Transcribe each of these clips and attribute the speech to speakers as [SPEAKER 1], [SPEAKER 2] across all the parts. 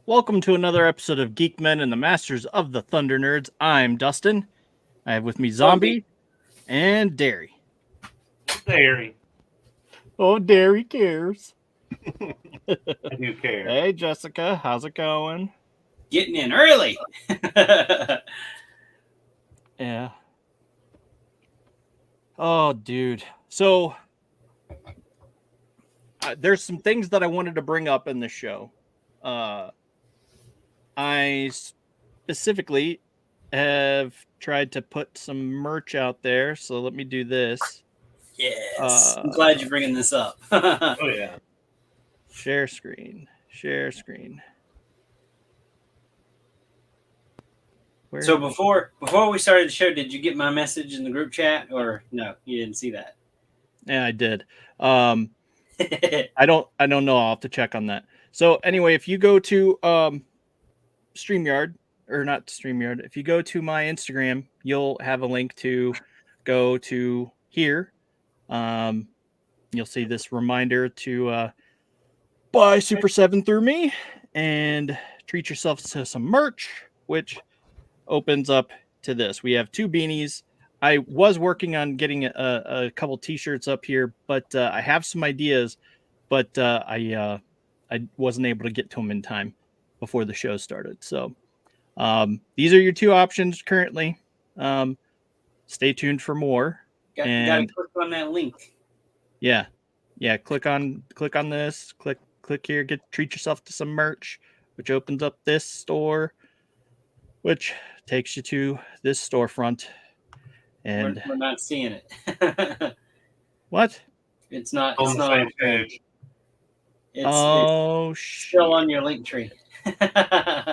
[SPEAKER 1] Welcome to another episode of Geek-Men and the Masters of the Thunder Nerds. I'm Dustin. I have with me Zombie and Derry.
[SPEAKER 2] Derry.
[SPEAKER 1] Oh, Derry cares.
[SPEAKER 2] I do care.
[SPEAKER 1] Hey, Jessica. How's it going?
[SPEAKER 3] Getting in early.
[SPEAKER 1] Yeah. Oh, dude. So, there's some things that I wanted to bring up in the show. I specifically have tried to put some merch out there, so let me do this.
[SPEAKER 3] Yes. I'm glad you're bringing this up.
[SPEAKER 2] Oh, yeah.
[SPEAKER 1] Share screen. Share screen. Where
[SPEAKER 3] So before we started the show, did you get my message in the group chat, or no? You didn't see that.
[SPEAKER 1] Yeah, I did. I don't know. I'll have to check on that. So anyway, if you go to StreamYard, or not StreamYard, if you go to my Instagram, you'll have a link to go to here. You'll see this reminder to buy Super 7 through me and treat yourself to some merch, which opens up to this. We have two beanies. I was working on getting a couple t-shirts up here, but I have some ideas, but I wasn't able to get to them in time before the show started. So these are your two options currently. Stay tuned for more.
[SPEAKER 3] Gotta click on that link.
[SPEAKER 1] Yeah. Click on this. Click here. Treat yourself to some merch, which opens up this store, which takes you to this storefront. And
[SPEAKER 3] we're not seeing it.
[SPEAKER 1] What?
[SPEAKER 3] It's not.
[SPEAKER 2] On
[SPEAKER 3] It's
[SPEAKER 2] the
[SPEAKER 3] not.
[SPEAKER 2] same page.
[SPEAKER 3] It's still on your link tree.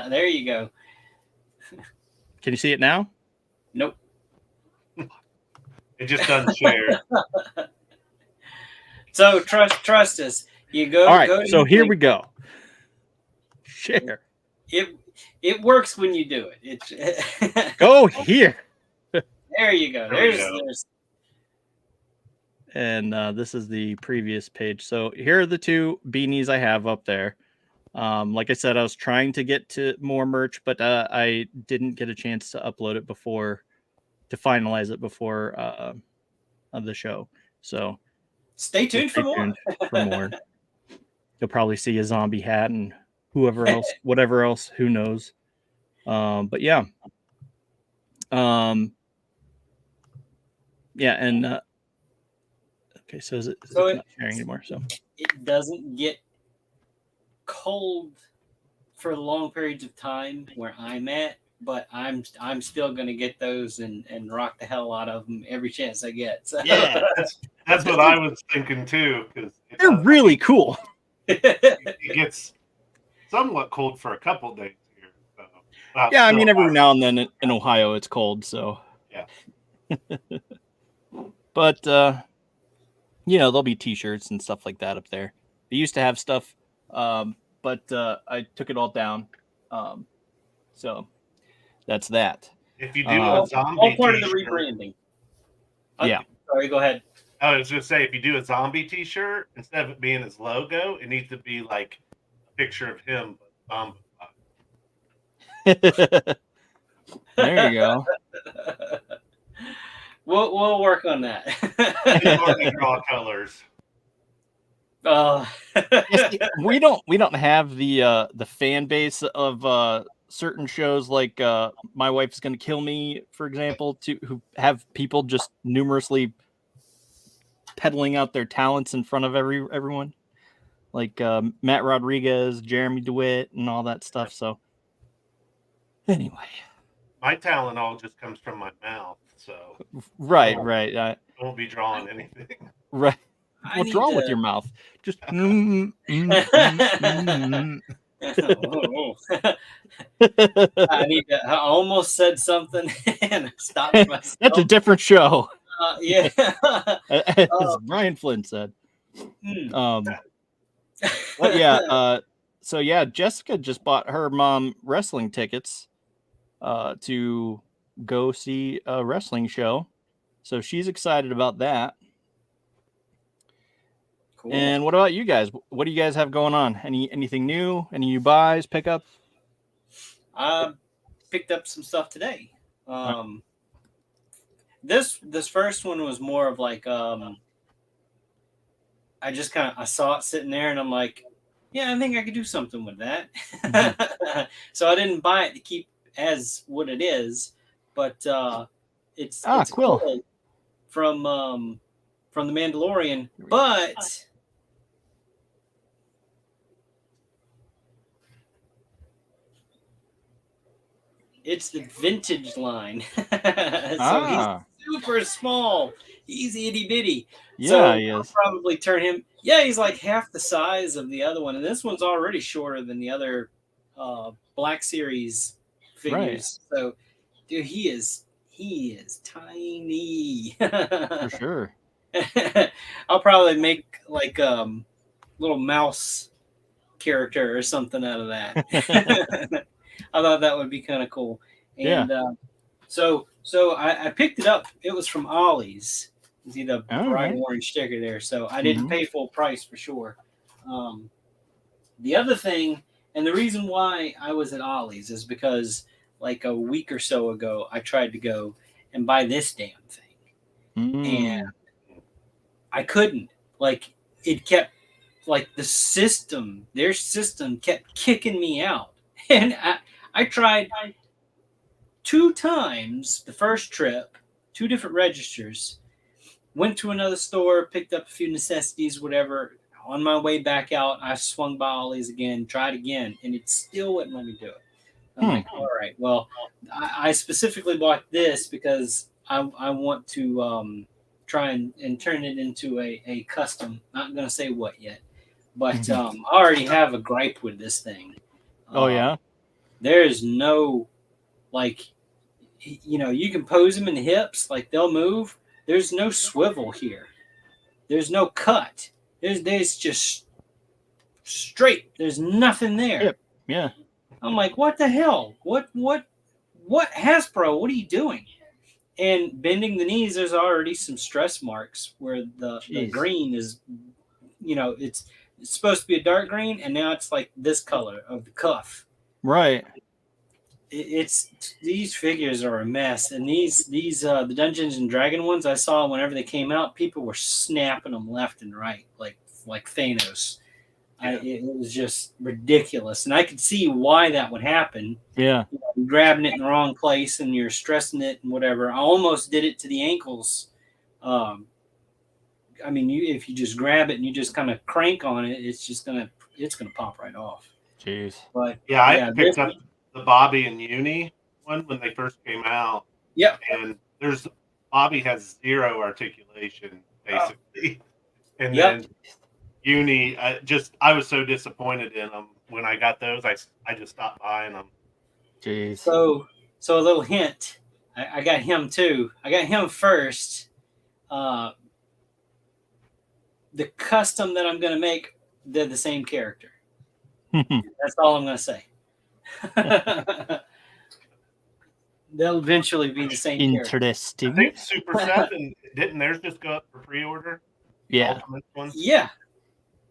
[SPEAKER 3] There you go.
[SPEAKER 1] Can you see it now?
[SPEAKER 3] Nope.
[SPEAKER 2] It just doesn't share.
[SPEAKER 3] So trust us. You go.
[SPEAKER 1] All right.
[SPEAKER 3] Go
[SPEAKER 1] So here we go. Share.
[SPEAKER 3] It works when you do it. It's
[SPEAKER 1] Go here.
[SPEAKER 3] There you go. There's.
[SPEAKER 1] And this is the previous page. So here are the two beanies I have up there. Like I said, I was trying to get to more merch, but I didn't get a chance to upload it to finalize it before the show. So
[SPEAKER 3] stay tuned for more.
[SPEAKER 1] You'll probably see a zombie hat and whatever else, who knows. But yeah. Yeah, and okay, so it's not sharing anymore. So
[SPEAKER 3] it doesn't get cold for long periods of time where I'm at, but I'm still gonna get those and rock the hell out of them every chance I get. So.
[SPEAKER 1] Yeah,
[SPEAKER 2] that's what I was thinking too, because
[SPEAKER 1] they're really cool.
[SPEAKER 2] It gets somewhat cold for a couple days here. So,
[SPEAKER 1] yeah, I mean every now and then in Ohio it's cold, so
[SPEAKER 2] yeah.
[SPEAKER 1] But there'll be t-shirts and stuff like that up there. They used to have stuff, but I took it all down. So that's that.
[SPEAKER 2] If you do a zombie
[SPEAKER 3] all part of the rebranding.
[SPEAKER 1] Yeah.
[SPEAKER 3] Sorry, go ahead.
[SPEAKER 2] I was just say, if you do a zombie t-shirt, instead of it being his logo, it needs to be like a picture of him.
[SPEAKER 1] There you go.
[SPEAKER 3] We'll work on that.
[SPEAKER 2] Draw colors.
[SPEAKER 1] We don't have the fan base of certain shows like My Wife's Gonna Kill Me, for example, who have people just numerously peddling out their talents in front of everyone, like Matt Rodriguez, Jeremy DeWitt, and all that stuff. So anyway,
[SPEAKER 2] my talent all just comes from my mouth. So
[SPEAKER 1] right.
[SPEAKER 2] I won't be drawing anything.
[SPEAKER 1] Right. Well, draw with your mouth. Just. I
[SPEAKER 3] almost said something and stopped myself.
[SPEAKER 1] That's a different show.
[SPEAKER 3] Yeah.
[SPEAKER 1] As Brian Flynn said. But yeah. So yeah, Jessica just bought her mom wrestling tickets to go see a wrestling show. So she's excited about that. Cool. And what about you guys? What do you guys have going on? Anything new? Any new buys, pickups?
[SPEAKER 3] I picked up some stuff today. This first one was more of like I just I saw it sitting there and I'm like, yeah, I think I could do something with that. So I didn't buy it to keep as what it is, but it's a quill from the Mandalorian, but it's the vintage line. So he's super small. He's itty bitty.
[SPEAKER 1] Yeah,
[SPEAKER 3] so
[SPEAKER 1] he is.
[SPEAKER 3] I'll probably turn him. Yeah, he's like half the size of the other one, and this one's already shorter than the other Black Series figures. Right. So, dude, he is tiny.
[SPEAKER 1] For sure.
[SPEAKER 3] I'll probably make like little mouse character or something out of that. I thought that would be kind of cool. And so I picked it up. It was from Ollie's. You see the bright orange sticker there. So I didn't pay full price for sure. The other thing, and the reason why I was at Ollie's is because like a week or so ago, I tried to go and buy this damn thing. And I couldn't. Like, it kept, like, their system kept kicking me out. And I tried 2 times the first trip, 2 different registers, went to another store, picked up a few necessities, whatever. On my way back out, I swung by Ollie's again, tried again, and it still wouldn't let me do it. I'm like, all right, well, I specifically bought this because I want to try and turn it into a custom. Not going to say what yet, but I already have a gripe with this thing. There's no, like, you can pose them in the hips, like they'll move. There's no swivel here. There's no cut. There's just straight. There's nothing there.
[SPEAKER 1] Yep. Yeah.
[SPEAKER 3] I'm like, what the hell? What Hasbro? What are you doing? And bending the knees, there's already some stress marks where the green is, it's supposed to be a dark green, and now it's like this color of the cuff.
[SPEAKER 1] Right.
[SPEAKER 3] These figures are a mess, and these the Dungeons and Dragon ones I saw whenever they came out, people were snapping them left and right like Thanos. It was just ridiculous, and I could see why that would happen.
[SPEAKER 1] Yeah,
[SPEAKER 3] you're grabbing it in the wrong place, and you're stressing it and whatever. I almost did it to the ankles. I mean, if you just grab it and you just kind of crank on it, it's gonna pop right off.
[SPEAKER 1] Jeez.
[SPEAKER 3] But
[SPEAKER 2] I picked up the Bobby and Uni one when they first came out.
[SPEAKER 3] Yep.
[SPEAKER 2] And Bobby has 0 articulation basically, and then Uni, I was so disappointed in them when I got those. I just stopped buying them.
[SPEAKER 1] Jeez.
[SPEAKER 3] So a little hint. I got him too. I got him first. The custom that I'm going to make, they're the same character. That's all I'm going to say. They'll eventually be the same
[SPEAKER 1] Interesting.
[SPEAKER 2] I think Super 7, didn't theirs just go up for pre-order?
[SPEAKER 1] Yeah.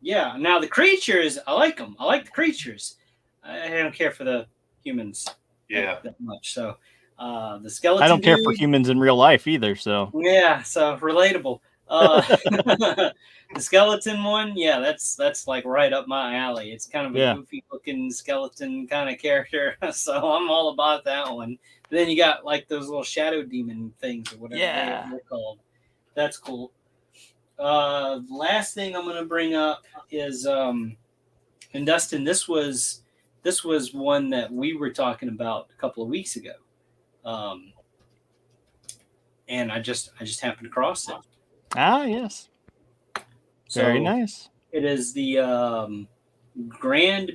[SPEAKER 3] Yeah. Now the creatures, I like them. I like the creatures. I don't care for the humans that much. So the skeleton,
[SPEAKER 1] I don't care for humans in real life either. So
[SPEAKER 3] yeah, so relatable. The skeleton one, that's like right up my alley. It's kind of a goofy looking skeleton kind of character, so I'm all about that one. But then you got like those little shadow demon things or whatever they're called. That's cool. Last thing I'm going to bring up is, and Dustin, this was one that we were talking about a couple of weeks ago, and I just happened across it.
[SPEAKER 1] Ah, yes. Very nice.
[SPEAKER 3] It is the Grand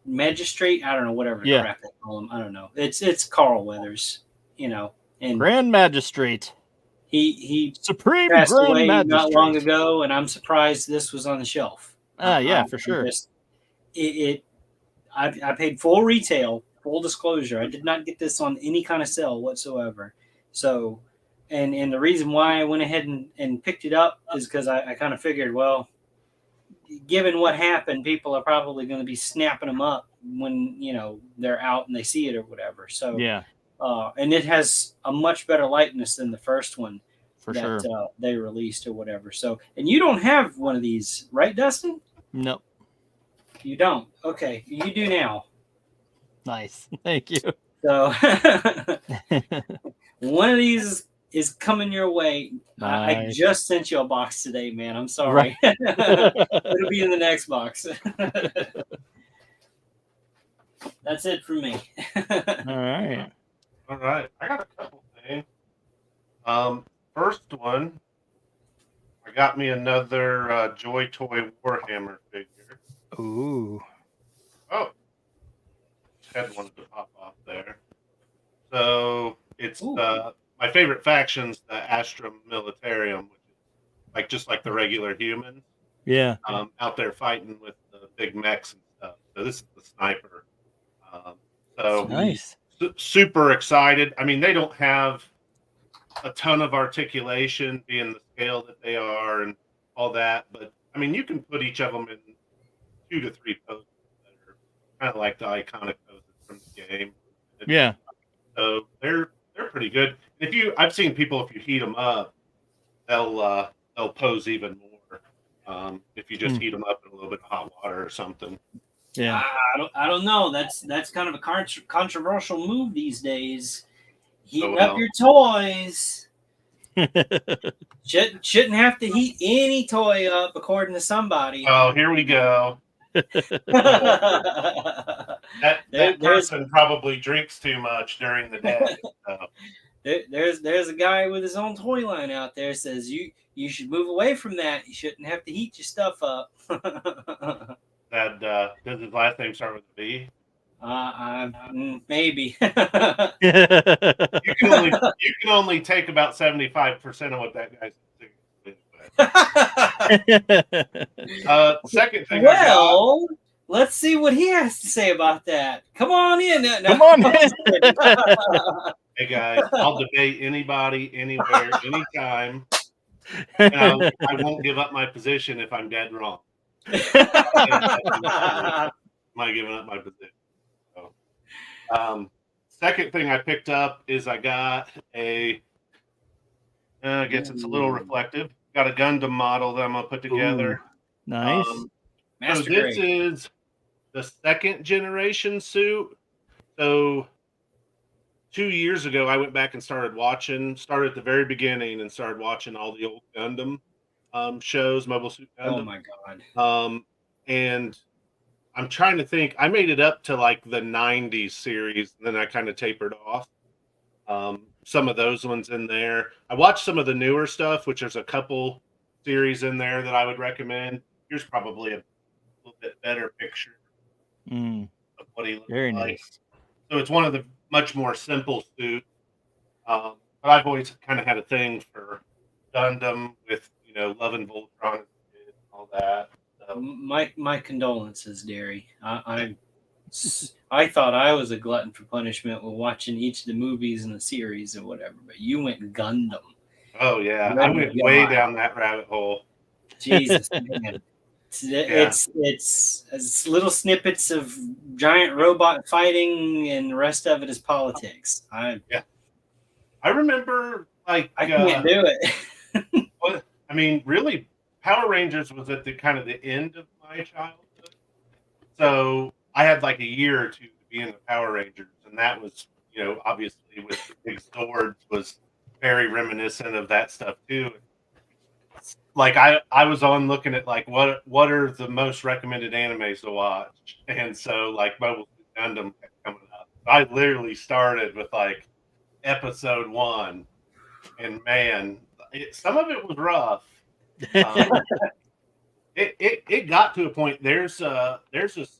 [SPEAKER 3] Magistrate. I don't know, whatever crap they call him. I don't know. It's Carl Weathers, and
[SPEAKER 1] Grand Magistrate.
[SPEAKER 3] He
[SPEAKER 1] Supreme
[SPEAKER 3] passed
[SPEAKER 1] Grand
[SPEAKER 3] away
[SPEAKER 1] Magistrate.
[SPEAKER 3] not long ago, and I'm surprised this was on the shelf.
[SPEAKER 1] For sure.
[SPEAKER 3] I paid full retail, full disclosure. I did not get this on any kind of sale whatsoever. So, and the reason why I went ahead and picked it up is because I kind of figured, well, given what happened, people are probably going to be snapping them up when they're out and they see it or whatever. So
[SPEAKER 1] Yeah,
[SPEAKER 3] and it has a much better likeness than the first one
[SPEAKER 1] for
[SPEAKER 3] that
[SPEAKER 1] sure.
[SPEAKER 3] they released or whatever. So, and you don't have one of these, right, Dustin?
[SPEAKER 1] Nope.
[SPEAKER 3] You don't. Okay, you do now.
[SPEAKER 1] Nice. Thank you.
[SPEAKER 3] So one of these is coming your way. I
[SPEAKER 1] Nice.
[SPEAKER 3] just sent you a box today, man. I'm sorry.
[SPEAKER 1] Right.
[SPEAKER 3] It'll be in the next box. That's it for me.
[SPEAKER 1] All right.
[SPEAKER 2] All right. I got a couple things. First one, I got me another Joy Toy Warhammer figure.
[SPEAKER 1] Ooh.
[SPEAKER 2] Oh, head wanted to pop off there. So it's my favorite faction's the Astra Militarum, which is just like the regular humans.
[SPEAKER 1] Yeah.
[SPEAKER 2] Out there fighting with the big mechs and stuff. So this is the sniper. So
[SPEAKER 1] Nice.
[SPEAKER 2] super excited. I mean, they don't have a ton of articulation, being the scale that they are and all that, but I mean, you can put each of them in 2 to 3 poses that are kind of like the iconic poses from the game.
[SPEAKER 1] Yeah.
[SPEAKER 2] So they're pretty good. I've seen people, if you heat them up, they'll pose even more. If you just heat them up in a little bit of hot water or something.
[SPEAKER 1] Yeah.
[SPEAKER 3] I don't know. That's kind of a controversial move these days. Heating up your toys. Shouldn't have to heat any toy up, according to somebody.
[SPEAKER 2] Oh, here we go. that person probably drinks too much during the day. So.
[SPEAKER 3] There's a guy with his own toy line out there says you should move away from that. You shouldn't have to heat your stuff up.
[SPEAKER 2] Does his last name start with a B?
[SPEAKER 3] Maybe.
[SPEAKER 2] You can only take about 75% of what that guy's saying. Second thing.
[SPEAKER 3] Well, let's see what he has to say about that. Come on in. No.
[SPEAKER 1] Come on in.
[SPEAKER 2] Hey guys, I'll debate anybody, anywhere, anytime. And I won't give up my position if I'm dead wrong. Am I giving up my position? So, second thing I picked up is I got I guess it's a little reflective. Got a Gundam model that I'm gonna put together.
[SPEAKER 1] Ooh, nice.
[SPEAKER 2] So this is the second generation suit. So 2 years ago, I went back and started at the very beginning and started watching all the old Gundam shows, Mobile Suit Gundam.
[SPEAKER 3] Oh my god!
[SPEAKER 2] And I'm trying to think. I made it up to like the '90s series, and then I kind of tapered off. Some of those ones in there. I watched some of the newer stuff, which there's a couple series in there that I would recommend. Here's probably a little bit better picture of what he looks
[SPEAKER 1] very
[SPEAKER 2] like.
[SPEAKER 1] nice.
[SPEAKER 2] So it's one of the much more simple suits. But I've always kind of had a thing for Gundam with, Love and Voltron and all that. So.
[SPEAKER 3] My condolences, Derry. I thought I was a glutton for punishment with watching each of the movies and the series or whatever, but you went Gundam.
[SPEAKER 2] Oh yeah, I went way down that rabbit hole.
[SPEAKER 3] Jesus, man. It's little snippets of giant robot fighting, and the rest of it is politics. I
[SPEAKER 2] remember, I
[SPEAKER 3] can't do it.
[SPEAKER 2] I mean, really, Power Rangers was at the kind of the end of my childhood, so I had like a year or two to be in the Power Rangers, and that was, obviously with the big swords was very reminiscent of that stuff too. Like I was on looking at like what are the most recommended animes to watch, and so like Mobile Suit Gundam kept coming up. I literally started with like episode 1, and man, some of it was rough. It got to a point. There's a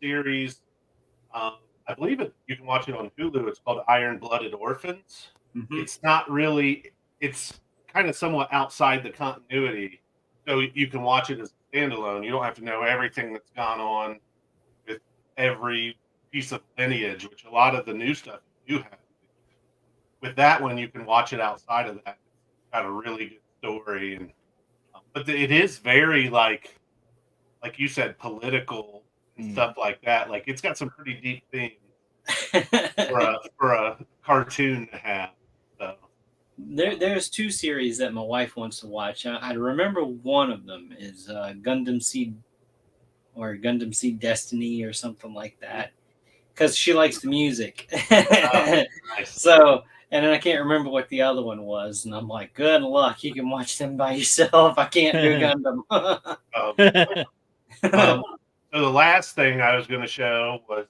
[SPEAKER 2] series. I believe you can watch it on Hulu. It's called Iron Blooded Orphans. Mm-hmm. It's not really. It's kind of somewhat outside the continuity. So you can watch it as a standalone. You don't have to know everything that's gone on with every piece of lineage, which a lot of the new stuff you have. With that one, you can watch it outside of that. It's got a really good story, but it is very like you said, political and stuff like that. Like it's got some pretty deep themes for a cartoon to have. So
[SPEAKER 3] there's two series that my wife wants to watch. I remember one of them is Gundam Seed or Gundam Seed Destiny or something like that, because she likes the music.
[SPEAKER 2] nice.
[SPEAKER 3] So, and then I can't remember what the other one was, and I'm like, good luck. You can watch them by yourself. I can't do Gundam.
[SPEAKER 2] So the last thing I was going to show was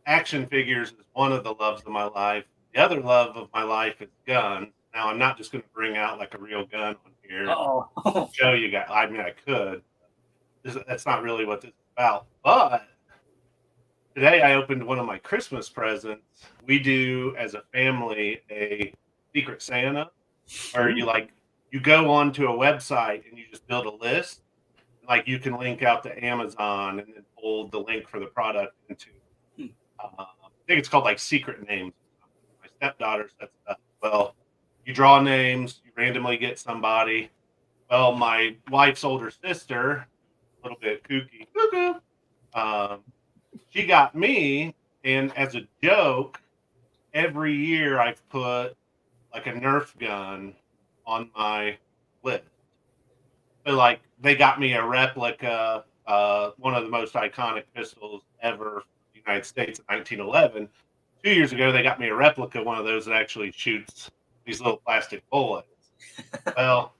[SPEAKER 2] action figures is one of the loves of my life. The other love of my life is guns. Now I'm not just going to bring out like a real gun on here.
[SPEAKER 3] Oh,
[SPEAKER 2] show you guys. I mean, I could. That's not really what this is about. But today I opened one of my Christmas presents. We do as a family a Secret Santa, where you go onto a website and you just build a list. Like you can link out to Amazon and then pull the link for the product into. I think it's called like Secret Names. My stepdaughter sets it up. Well, you draw names, you randomly get somebody. Well, my wife's older sister, a little bit kooky, she got me, and as a joke, every year I've put like a Nerf gun on my list. So like they got me a replica, one of the most iconic pistols ever in the United States in 1911. 2 years ago, they got me a replica, one of those that actually shoots these little plastic bullets. Well,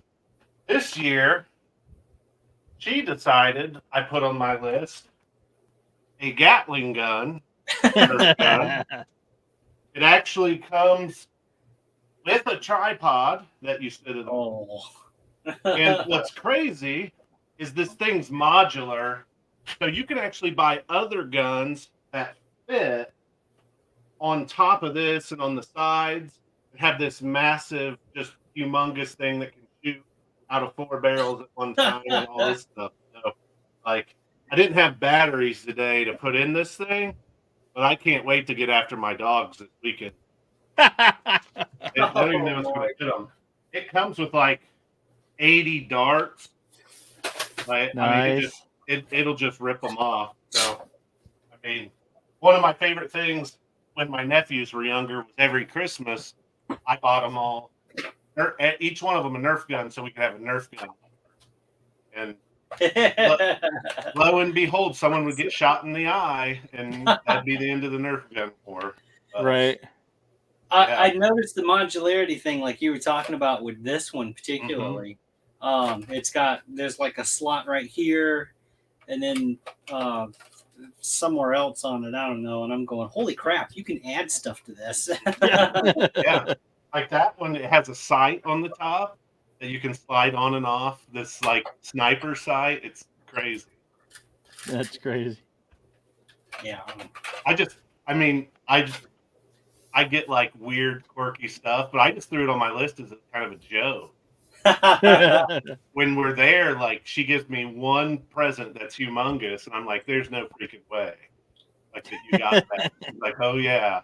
[SPEAKER 2] this year, she decided I put on my list a Gatling gun. It actually comes with a tripod that you sit in.
[SPEAKER 3] oh.
[SPEAKER 2] And what's crazy is this thing's modular, so you can actually buy other guns that fit on top of this and on the sides, and have this massive, just humongous thing that can shoot out of 4 barrels at one time and all this stuff. So, like, I didn't have batteries today to put in this thing, but I can't wait to get after my dogs this weekend. I don't even know what's going to fit them. It comes with like 80 darts. Right?
[SPEAKER 1] Nice.
[SPEAKER 2] I mean, it'll just rip them off. So, I mean, one of my favorite things when my nephews were younger was every Christmas I bought them all, each one of them a Nerf gun, so we could have a Nerf gun. And lo and behold, someone would get shot in the eye, and that'd be the end of the Nerf gun war.
[SPEAKER 1] Right.
[SPEAKER 3] I noticed the modularity thing, like you were talking about with this one particularly. There's like a slot right here, and then somewhere else on it. I don't know. And I'm going, holy crap! You can add stuff to this.
[SPEAKER 2] Yeah, like that one. It has a sight on the top that you can slide on and off. This like sniper sight. It's crazy.
[SPEAKER 1] That's crazy.
[SPEAKER 3] Yeah.
[SPEAKER 2] I get like weird, quirky stuff, but I just threw it on my list as a kind of a joke. When we're there, like she gives me one present that's humongous, and I'm like, "There's no freaking way!" Like that you got that. She's like, "Oh yeah."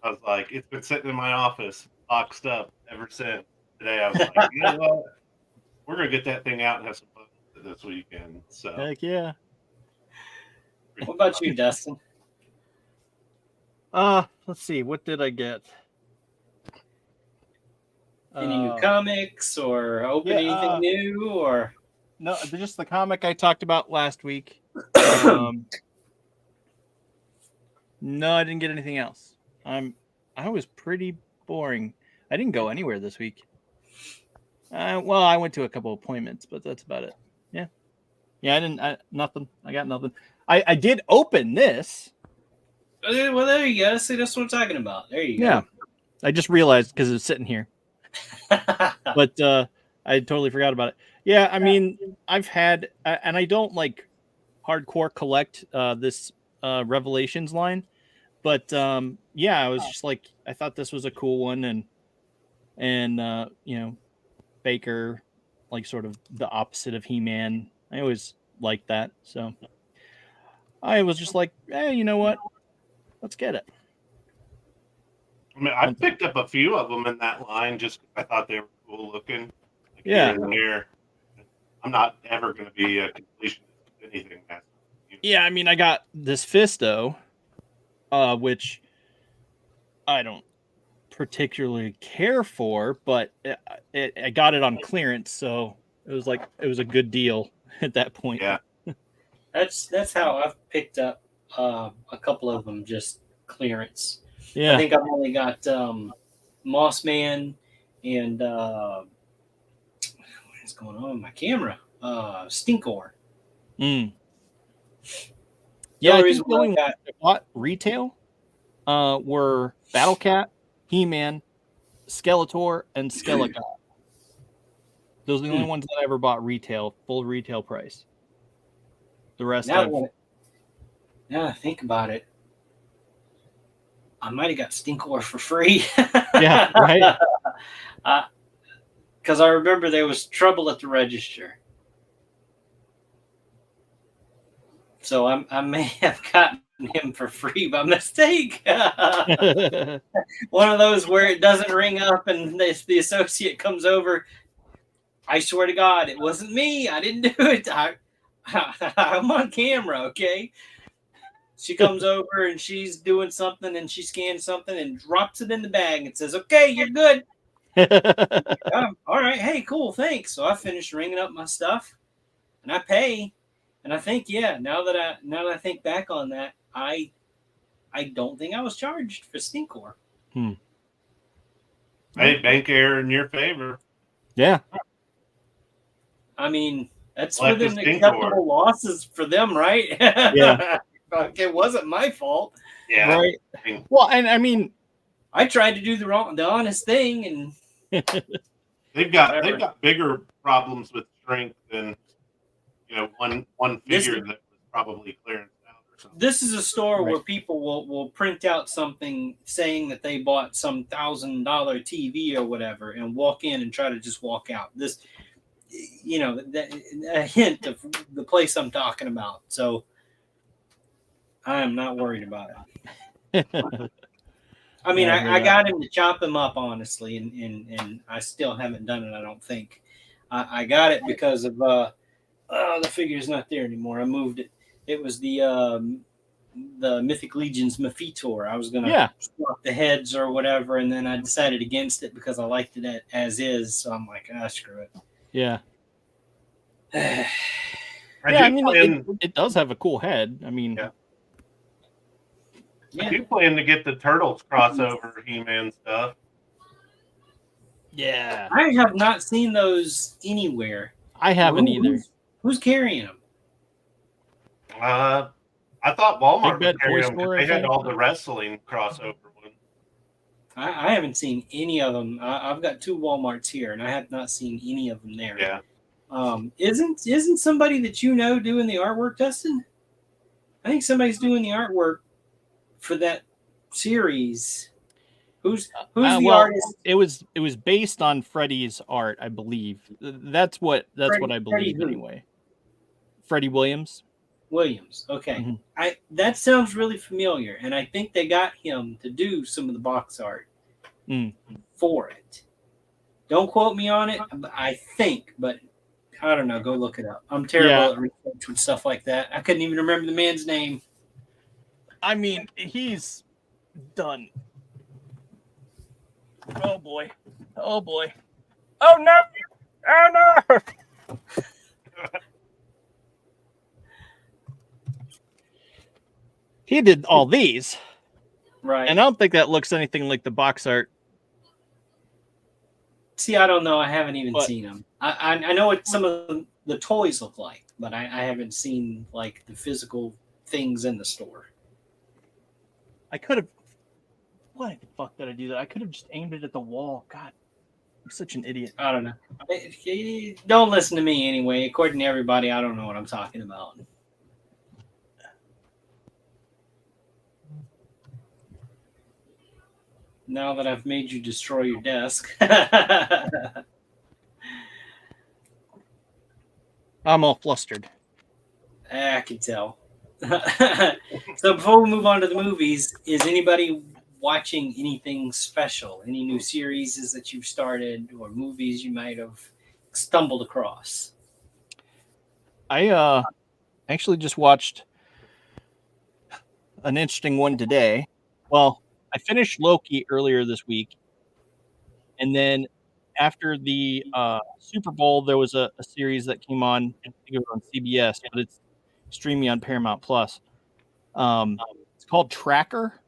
[SPEAKER 2] I was like, "It's been sitting in my office, boxed up ever since." Today, I was like, "You know what? We're gonna get that thing out and have some fun with it this weekend." So,
[SPEAKER 1] Heck yeah.
[SPEAKER 3] What about you, Dustin?
[SPEAKER 1] Let's see. What did I get?
[SPEAKER 3] Any new comics or open anything new or?
[SPEAKER 1] No, just the comic I talked about last week. No, I didn't get anything else. I was pretty boring. I didn't go anywhere this week. Well, I went to a couple appointments, but that's about it. Yeah. Nothing. I got nothing. I did open this.
[SPEAKER 3] Well, there you go. See, that's what I'm talking about. There you go.
[SPEAKER 1] Yeah, I just realized because it's sitting here. But I totally forgot about it. Yeah, I mean, I've had, and I don't like hardcore collect this Revelations line, but yeah, I was just like, I thought this was a cool one, and you know, Baker, like sort of the opposite of He-Man. I always liked that, so I was just like, hey, you know what? Let's get it.
[SPEAKER 2] I mean, I picked up a few of them in that line just because I thought they were cool looking. Like
[SPEAKER 1] yeah.
[SPEAKER 2] Here and there. I'm not ever going to be a completionist of anything.
[SPEAKER 1] Yeah, I mean, I got this Fisto, which I don't particularly care for, but I got it on clearance, so it was a good deal at that point.
[SPEAKER 2] Yeah.
[SPEAKER 3] That's how I've picked up a couple of them, just clearance.
[SPEAKER 1] Yeah.
[SPEAKER 3] I think I've only got Moss Man and what is going on with my camera? Stinkor.
[SPEAKER 1] Yeah, I think the only ones I bought retail were Battle Cat, He-Man, Skeletor, and Skeletor. Those are the only ones that I ever bought retail, full retail price. The rest
[SPEAKER 3] now I think about it, I might have got Stinkor for free.
[SPEAKER 1] Yeah, right.
[SPEAKER 3] Because I remember there was trouble at the register. So I may have gotten him for free by mistake. One of those where it doesn't ring up and the associate comes over. I swear to God, it wasn't me. I didn't do it. I'm on camera, okay? She comes over and she's doing something and she scans something and drops it in the bag and says, "Okay, you're good." All right. Hey, cool. Thanks. So I finished ringing up my stuff and I pay. And I think, now that I think back on that, I don't think I was charged for Stinkor.
[SPEAKER 2] Hey, bank error in your favor.
[SPEAKER 1] Yeah.
[SPEAKER 3] I mean, that's
[SPEAKER 2] Like
[SPEAKER 3] within acceptable losses for them, right?
[SPEAKER 1] Yeah.
[SPEAKER 3] It wasn't my fault.
[SPEAKER 2] Yeah.
[SPEAKER 1] Right. Well, and I mean,
[SPEAKER 3] I tried to do the honest thing, and
[SPEAKER 2] they've got bigger problems with strength than one figure that was probably clearance out or something.
[SPEAKER 3] This is a store where people will print out something saying that they bought some $1,000 TV or whatever, and walk in and try to just walk out. This, a hint of the place I'm talking about. So I am not worried about it. I mean, I got him to chop him up, honestly, and I still haven't done it, I don't think. I got it because of the figure's not there anymore. I moved it. It was the Mythic Legion's Mephitor. I was going to swap the heads or whatever, and then I decided against it because I liked it as is, so I'm like, screw it.
[SPEAKER 1] Yeah.
[SPEAKER 2] I
[SPEAKER 1] mean, it does have a cool head. I mean...
[SPEAKER 2] I do plan to get the Turtles crossover He-Man stuff.
[SPEAKER 1] Yeah.
[SPEAKER 3] I have not seen those anywhere.
[SPEAKER 1] I haven't either.
[SPEAKER 3] Who's carrying them?
[SPEAKER 2] I thought Walmart was carrying them because they had all the wrestling crossover ones.
[SPEAKER 3] I haven't seen any of them. I've got 2 Walmarts here, and I have not seen any of them there.
[SPEAKER 2] Yeah.
[SPEAKER 3] Isn't somebody that you know doing the artwork, Dustin? I think somebody's doing the artwork for that series. Who's the artist?
[SPEAKER 1] It was based on Freddie's art, I believe. That's what I believe anyway. Freddie Williams.
[SPEAKER 3] Okay. Mm-hmm. That sounds really familiar, and I think they got him to do some of the box art for it. Don't quote me on it. I think, but I don't know. Go look it up. I'm terrible at research with stuff like that. I couldn't even remember the man's name.
[SPEAKER 1] I mean, he's done. Oh boy. Oh boy. Oh no! Oh no! He did all these.
[SPEAKER 3] Right.
[SPEAKER 1] And I don't think that looks anything like the box art.
[SPEAKER 3] See, I don't know. I haven't even seen them. I know what some of the toys look like, but I haven't seen like the physical things in the store.
[SPEAKER 1] I could have. Why the fuck did I do that? I could have just aimed it at the wall. God, I'm such an idiot.
[SPEAKER 3] I don't know. Don't listen to me anyway. According to everybody, I don't know what I'm talking about. Now that I've made you destroy your desk.
[SPEAKER 1] I'm all flustered.
[SPEAKER 3] I can tell. So before we move on to the movies, is anybody watching anything special? Any new series that you've started or movies you might have stumbled across?
[SPEAKER 1] I actually just watched an interesting one today. Well, I finished Loki earlier this week, and then after the Super Bowl, there was a series that came on. I think it was on CBS, but it's streaming on Paramount Plus. It's called Tracker.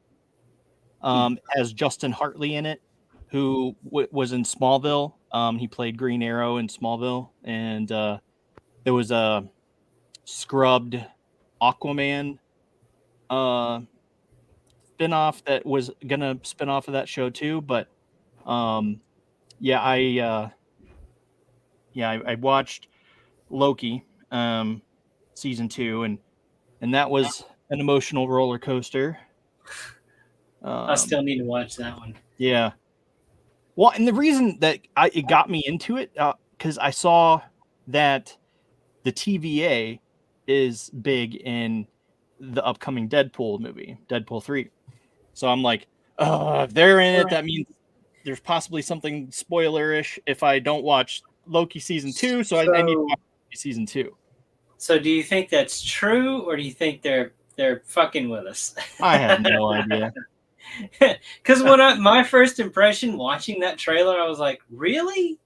[SPEAKER 1] Has Justin Hartley in it, who was in Smallville. He played Green Arrow in Smallville, and there was a scrubbed Aquaman spinoff that was gonna spin off of that show too. But yeah, I watched Loki season 2, and that was an emotional roller coaster.
[SPEAKER 3] I still need to watch that one.
[SPEAKER 1] Yeah. Well, and the reason that it got me into it because I saw that the TVA is big in the upcoming Deadpool movie, Deadpool 3. So I'm like, if they're in it, that means there's possibly something spoilerish if I don't watch Loki season 2. So I need to watch season 2.
[SPEAKER 3] So do you think that's true, or do you think they're fucking with us?
[SPEAKER 1] I have no idea.
[SPEAKER 3] Because when my first impression watching that trailer, I was like, really?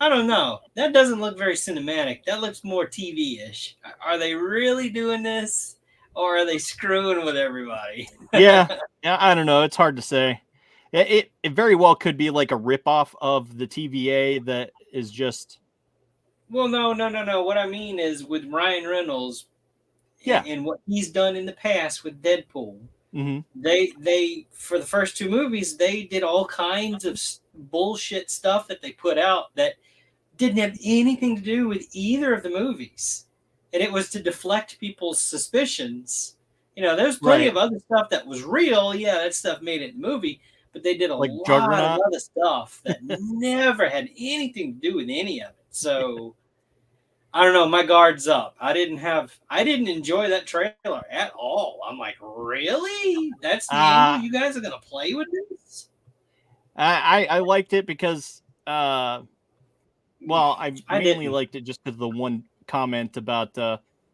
[SPEAKER 3] I don't know. That doesn't look very cinematic. That looks more TV-ish. Are they really doing this, or are they screwing with everybody?
[SPEAKER 1] yeah, I don't know. It's hard to say. It very well could be like a ripoff of the TVA that is just.
[SPEAKER 3] Well, no. What I mean is with Ryan Reynolds, and what he's done in the past with Deadpool.
[SPEAKER 1] Mm-hmm.
[SPEAKER 3] They for the first 2 movies, they did all kinds of bullshit stuff that they put out that didn't have anything to do with either of the movies, and it was to deflect people's suspicions. There's plenty of other stuff that was real. Yeah, that stuff made it in the movie, but they did a lot of other stuff that never had anything to do with any of it. So I don't know. My guard's up. I didn't enjoy that trailer at all. I'm like, really? That's the angle you guys are gonna play with this?
[SPEAKER 1] I liked it because, I mainly liked it just because the one comment about,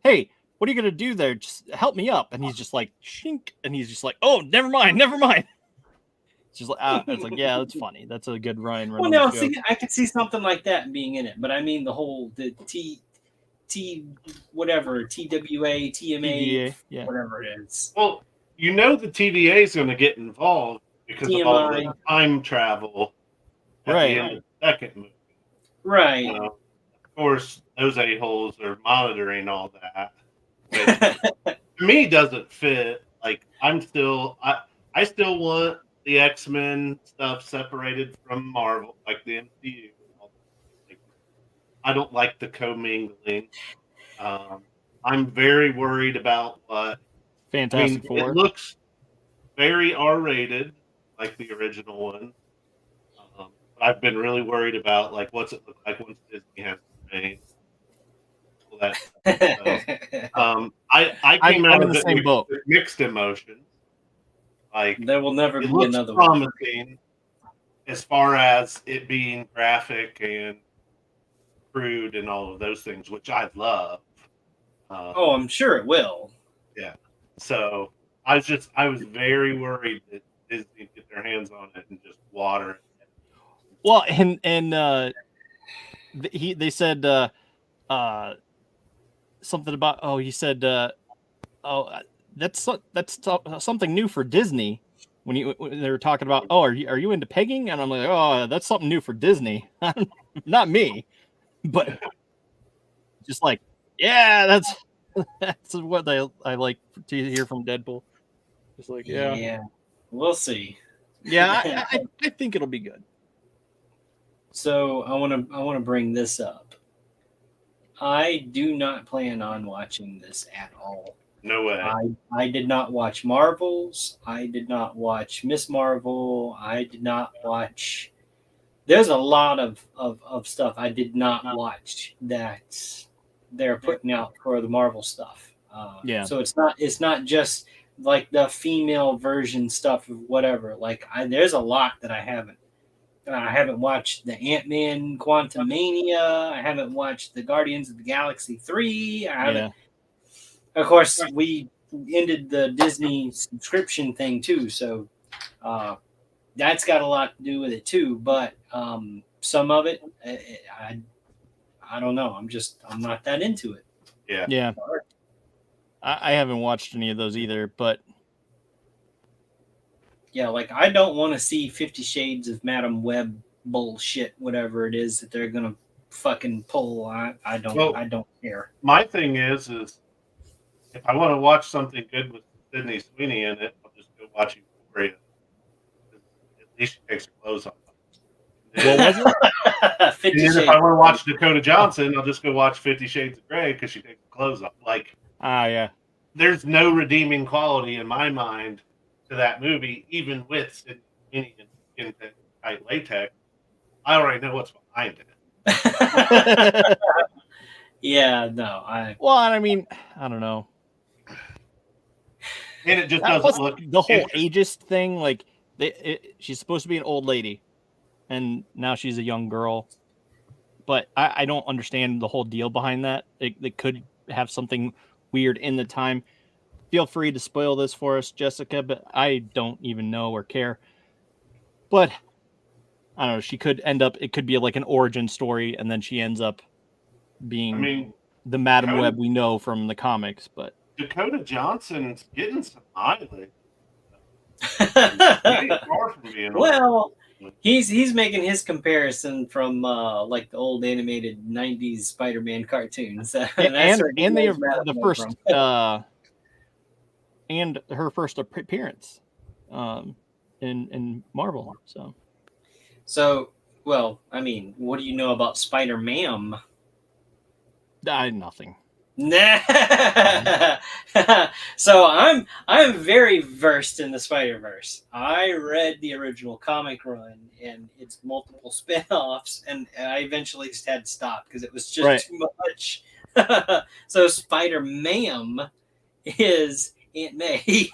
[SPEAKER 1] hey, what are you gonna do there? Just help me up. And he's just like, shink, and he's just like, oh, never mind. It's just like, it's like, yeah, that's funny. That's a good Ryan Reynolds.
[SPEAKER 3] Well, no, see, I could see something like that being in it, but I mean the whatever, TWA, TMA,
[SPEAKER 1] TVA,
[SPEAKER 3] whatever it is.
[SPEAKER 2] Well, the TVA is going to get involved because of all the time travel at the end of the second movie.
[SPEAKER 3] Right.
[SPEAKER 2] Of course, those a-holes are monitoring all that. But to me, doesn't fit. Like, I still want the X-Men stuff separated from Marvel, like the MCU. I don't like the commingling. I'm very worried about what
[SPEAKER 1] Fantastic Four.
[SPEAKER 2] It looks very R-rated, like the original one. But I've been really worried about what's it look like once Disney has the reins. I came out of the same boat with mixed emotions.
[SPEAKER 3] There will never be another
[SPEAKER 2] promising as far as it being graphic and crude and all of those things, which I love.
[SPEAKER 3] I'm sure it will.
[SPEAKER 2] Yeah. So I was very worried that Disney get their hands on it and just water it.
[SPEAKER 1] Well, and they said something about he said that's something new for Disney when they were talking about are you into pegging, and I'm like, that's something new for Disney. Not me. But just like, yeah, that's what I like to hear from Deadpool. Just like,
[SPEAKER 3] yeah, we'll see.
[SPEAKER 1] Yeah, I think it'll be good.
[SPEAKER 3] So I want to bring this up. I do not plan on watching this at all.
[SPEAKER 2] No way.
[SPEAKER 3] I did not watch Marvels. I did not watch Miss Marvel. I did not watch. There's a lot of stuff I did not watch that they're putting out for the Marvel stuff. So it's not just like the female version stuff of whatever. Like there's a lot that I haven't. I haven't watched the Ant-Man Quantumania. I haven't watched the Guardians of the Galaxy 3. I haven't. Of course, we ended the Disney subscription thing too, so that's got a lot to do with it too. But some of it, I don't know. I'm not that into it.
[SPEAKER 1] Yeah. I haven't watched any of those either, but
[SPEAKER 3] yeah, like I don't want to see 50 Shades of Madam Web bullshit, whatever it is that they're gonna fucking pull. I don't care.
[SPEAKER 2] My thing is if I want to watch something good with Sydney Sweeney in it, I'll just go watch Euphoria. At least she takes her clothes off.
[SPEAKER 1] What was it?
[SPEAKER 2] And then if I want to watch Dakota Johnson, I'll just go watch 50 Shades of Grey because she takes her clothes off. Like,
[SPEAKER 1] yeah.
[SPEAKER 2] There's no redeeming quality in my mind to that movie, even with Sydney Sweeney in tight latex. I already know what's behind
[SPEAKER 3] it. Yeah, no,
[SPEAKER 1] Well, I mean, I don't know.
[SPEAKER 2] And it just doesn't look
[SPEAKER 1] the whole ageist thing. Like, she's supposed to be an old lady, and now she's a young girl. But I don't understand the whole deal behind that. They could have something weird in the time. Feel free to spoil this for us, Jessica, but I don't even know or care. But I don't know. She could end up. It could be like an origin story, and then she ends up being the Madam Web we know from the comics. But
[SPEAKER 2] Dakota Johnson's getting some mileage. Far from being
[SPEAKER 3] well, he's making his comparison from like the old animated '90s Spider-Man cartoons, and
[SPEAKER 1] the first and her first appearance in Marvel.
[SPEAKER 3] So, well, I mean, what do you know about Spider-Man?
[SPEAKER 1] Nothing.
[SPEAKER 3] So I'm very versed in the Spider-Verse. I read the original comic run and its multiple spin-offs, and I eventually just had to stop because it was just too much. So Spider-Man is Aunt May.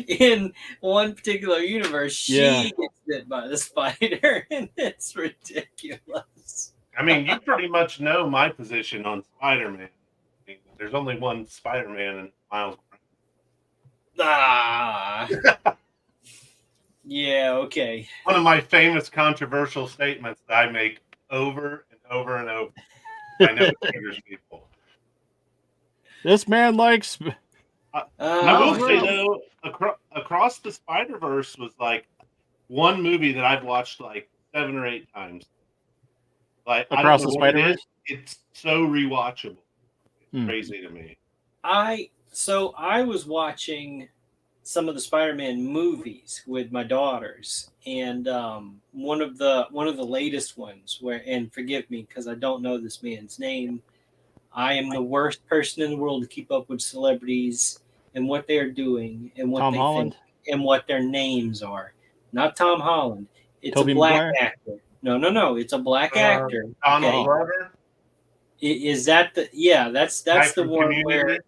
[SPEAKER 3] In one particular universe, she gets bit by the spider, and it's ridiculous.
[SPEAKER 2] I mean, you pretty much know my position on Spider-Man. I mean, there's only one Spider-Man in Miles.
[SPEAKER 3] Yeah, okay.
[SPEAKER 2] One of my famous controversial statements that I make over and over and over. I know it triggers people.
[SPEAKER 1] This man likes...
[SPEAKER 2] I will say, though, Across the Spider-Verse was like one movie that I've watched like 7 or 8 times. Like
[SPEAKER 1] Across the Spider-Verse?
[SPEAKER 2] It's so rewatchable. It's crazy to me.
[SPEAKER 3] I was watching some of the Spider-Man movies with my daughters, and one of the latest ones and forgive me because I don't know this man's name. I am the worst person in the world to keep up with celebrities and what they're doing and what think and what their names are. Not Tom Holland. It's Toby a black actor. No. It's a black actor.
[SPEAKER 2] Donald Glover?
[SPEAKER 3] Is that the? Yeah, that's the one where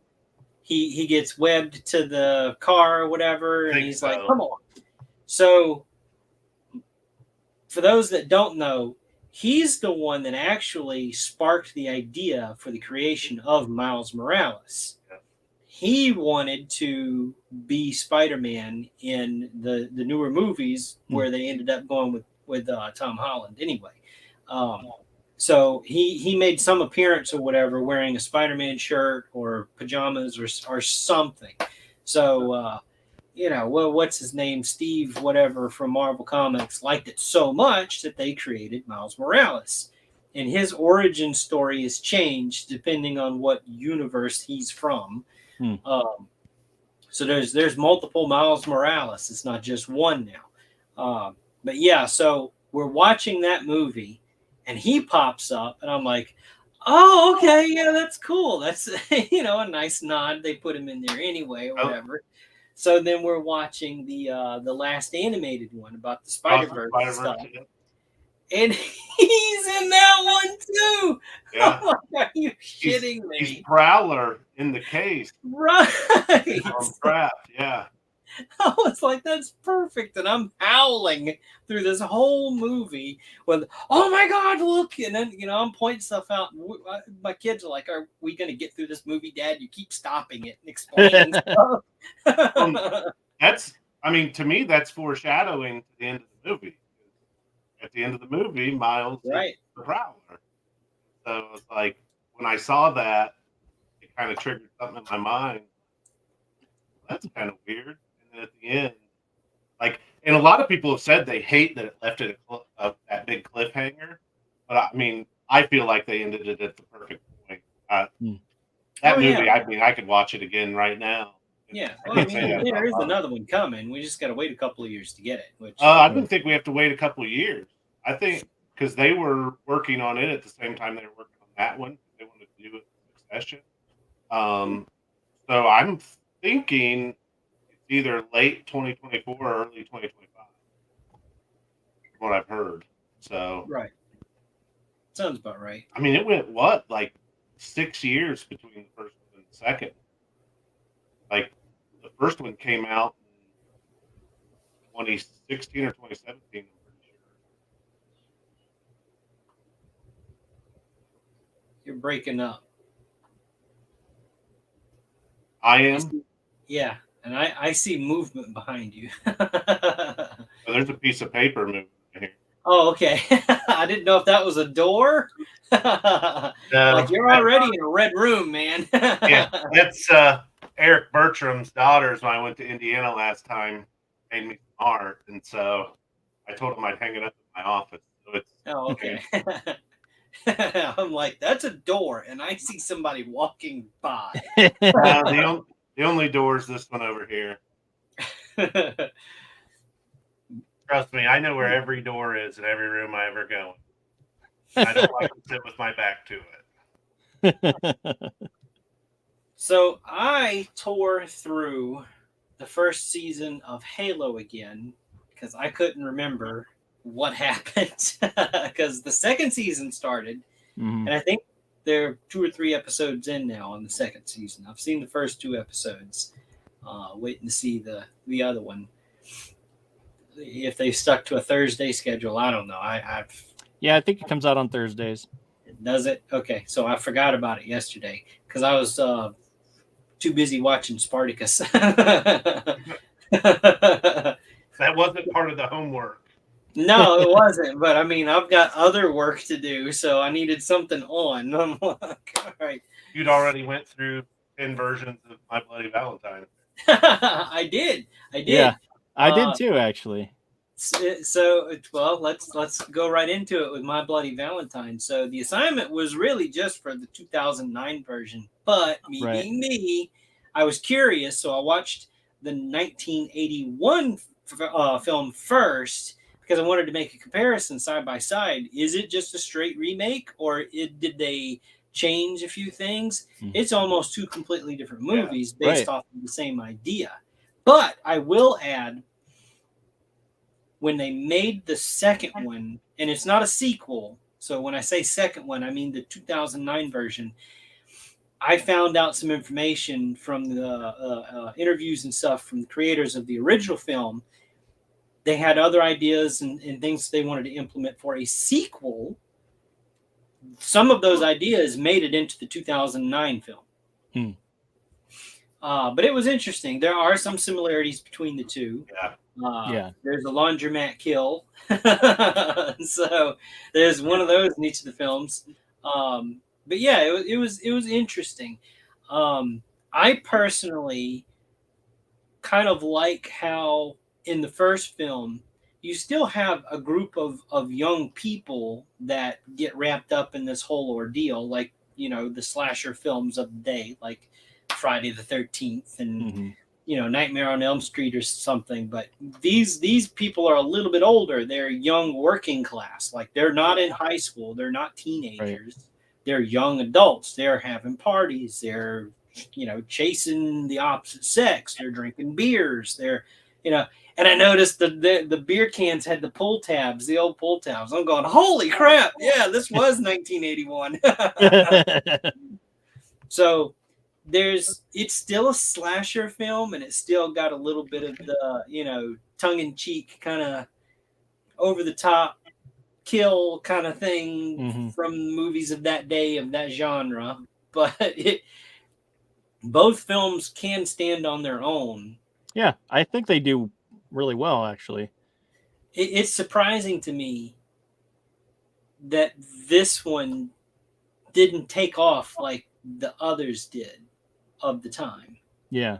[SPEAKER 3] he gets webbed to the car or whatever, and he's like, "Come on." So, for those that don't know, he's the one that actually sparked the idea for the creation of Miles Morales. Yeah. He wanted to be Spider-Man in the newer movies where they ended up going with Tom Holland anyway. So he made some appearance or whatever wearing a Spider-Man shirt or pajamas or something. So, what's his name? Steve, whatever, from Marvel Comics liked it so much that they created Miles Morales. And his origin story has changed depending on what universe he's from. So there's multiple Miles Morales. It's not just one now. But yeah, so we're watching that movie and he pops up and I'm like, oh, okay. Yeah, that's cool. That's, a nice nod. They put him in there anyway or whatever. So then we're watching the last animated one about the Spider-Verse stuff. Yeah. And he's in that one too.
[SPEAKER 2] Yeah.
[SPEAKER 3] Are you shitting me?
[SPEAKER 2] He's Prowler in the case.
[SPEAKER 3] Right.
[SPEAKER 2] Trapped, yeah.
[SPEAKER 3] I was like, that's perfect. And I'm howling through this whole movie with, oh my God, look. And then, I'm pointing stuff out. And my kids are like, are we going to get through this movie, Dad? You keep stopping it and explaining stuff.
[SPEAKER 2] To me, that's foreshadowing to the end of the movie. At the end of the movie, Miles is the Prowler. So it's like, when I saw that, it kind of triggered something in my mind. That's kind of weird. And then at the end, and a lot of people have said they hate that it left it that big cliffhanger. But I feel like they ended it at the perfect point. That movie, I could watch it again right now.
[SPEAKER 3] Yeah, well, there is another one coming. We just got to wait a couple of years to get it.
[SPEAKER 2] I didn't think we have to wait a couple of years. I think because they were working on it at the same time they were working on that one. They wanted to do it in succession. So I'm thinking it's either late 2024 or early 2025, from what I've heard. So
[SPEAKER 3] right, sounds about right.
[SPEAKER 2] It went 6 years between the first one and the second. The first one came out in 2016 or 2017. I'm pretty sure.
[SPEAKER 3] You're breaking up.
[SPEAKER 2] I am?
[SPEAKER 3] Yeah, and I see movement behind you.
[SPEAKER 2] There's a piece of paper moving here.
[SPEAKER 3] Oh, okay. I didn't know if that was a door. No, you're already in a red room, man.
[SPEAKER 2] Yeah, that's Eric Bertram's daughters. When I went to Indiana last time, made me some art, and so I told them I'd hang it up in my office. So it's
[SPEAKER 3] okay. I'm like, that's a door, and I see somebody walking by.
[SPEAKER 2] The only door is this one over here. Trust me, I know where every door is in every room I ever go in. I don't like to sit with my back to it.
[SPEAKER 3] So I tore through the first season of Halo again because I couldn't remember what happened because the second season started, and I think they're 2 or 3 episodes in now on the second season. I've seen the first 2 episodes, waiting to see the other one. If they stuck to a Thursday schedule, I don't know. I
[SPEAKER 1] think it comes out on Thursdays.
[SPEAKER 3] Does it? Okay, so I forgot about it yesterday because I was too busy watching Spartacus.
[SPEAKER 2] That wasn't part of the homework.
[SPEAKER 3] No, it wasn't. But I've got other work to do, so I needed something on. I'm like, all right.
[SPEAKER 2] You'd already went through 10 versions of My Bloody Valentine.
[SPEAKER 3] I did.
[SPEAKER 1] Yeah, I did too, actually.
[SPEAKER 3] So, well, let's go right into it with My Bloody Valentine. So the assignment was really just for the 2009 version, but being me, I was curious, so I watched the 1981 film first because I wanted to make a comparison side by side. Is it just a straight remake, or did they change a few things? It's almost 2 completely different movies based off of the same idea. But I will add, when they made the second one, and it's not a sequel, so when I say second one, I mean the 2009 version, I found out some information from the interviews and stuff from the creators of the original film. They had other ideas and things they wanted to implement for a sequel. Some of those ideas made it into the 2009 film. But it was interesting. There are some similarities between the two. There's a laundromat kill. So there's one of those in each of the films. But yeah, it was interesting. I personally kind of like how in the first film you still have a group of young people that get wrapped up in this whole ordeal, like the slasher films of the day, like Friday the 13th and Nightmare on Elm Street or something. But these people are a little bit older. They're young working class. Like, they're not in high school. They're not teenagers. Right. They're young adults. They're having parties. They're chasing the opposite sex. They're drinking beers. They're and I noticed the beer cans had the pull tabs, the old pull tabs. I'm going, holy crap! Yeah, this was 1981. So it's still a slasher film, and it's still got a little bit of the tongue-in-cheek kind of over the top kill kind of thing from movies of that day, of that genre. But both films can stand on their own.
[SPEAKER 1] Yeah, I think they do really well, actually.
[SPEAKER 3] It's surprising to me that this one didn't take off like the others did of the time.
[SPEAKER 1] Yeah.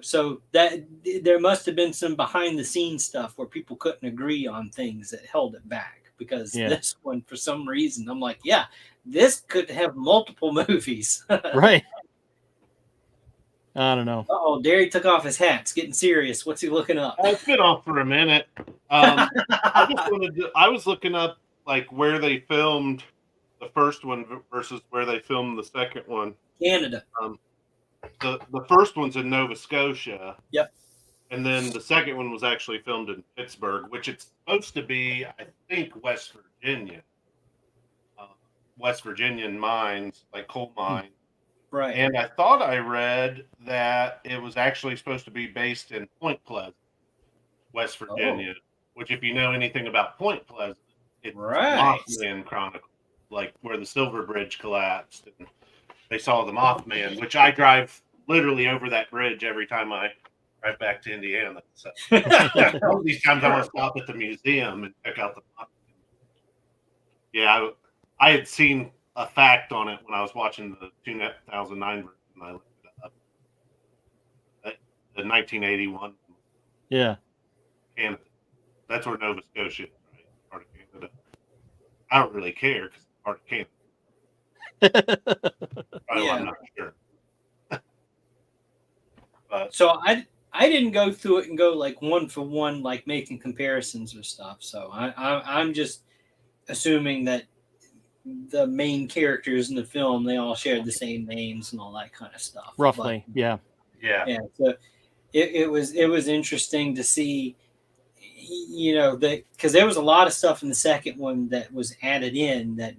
[SPEAKER 3] So that there must have been some behind the scenes stuff where people couldn't agree on things that held it back, because this one, for some reason, I'm like, yeah, this could have multiple movies.
[SPEAKER 1] Right. I don't know.
[SPEAKER 3] Oh, Derry took off his hat. It's getting serious. What's he looking up?
[SPEAKER 2] It's been off for a minute. I was looking up like where they filmed the first one versus where they filmed the second one.
[SPEAKER 3] Canada.
[SPEAKER 2] The first one's in Nova Scotia.
[SPEAKER 3] Yep.
[SPEAKER 2] And then the second one was actually filmed in Pittsburgh, which it's supposed to be, I think, West Virginia. West Virginian mines, like coal mines.
[SPEAKER 3] Right.
[SPEAKER 2] And I thought I read that it was actually supposed to be based in Point Pleasant, West Virginia, which, if you know anything about Point Pleasant, it's Mothman Chronicles, like where the Silver Bridge collapsed and they saw the Mothman, which I drive literally over that bridge every time I drive back to Indiana. So all these times I want to stop at the museum and check out the Mothman. Yeah, I had seen a fact on it when I was watching the 2009 version. I looked it up. The 1981.
[SPEAKER 1] Yeah.
[SPEAKER 2] Canada. That's where Nova Scotia is, right? Part of Canada. I don't really care because it's part of Canada. I'm not sure. But,
[SPEAKER 3] so I didn't go through it and go like one for one, like making comparisons or stuff. So I'm just assuming that the main characters in the film, they all shared the same names and all that kind of stuff.
[SPEAKER 1] Roughly,
[SPEAKER 2] yeah.
[SPEAKER 3] So it was interesting to see, because there was a lot of stuff in the second one that was added in that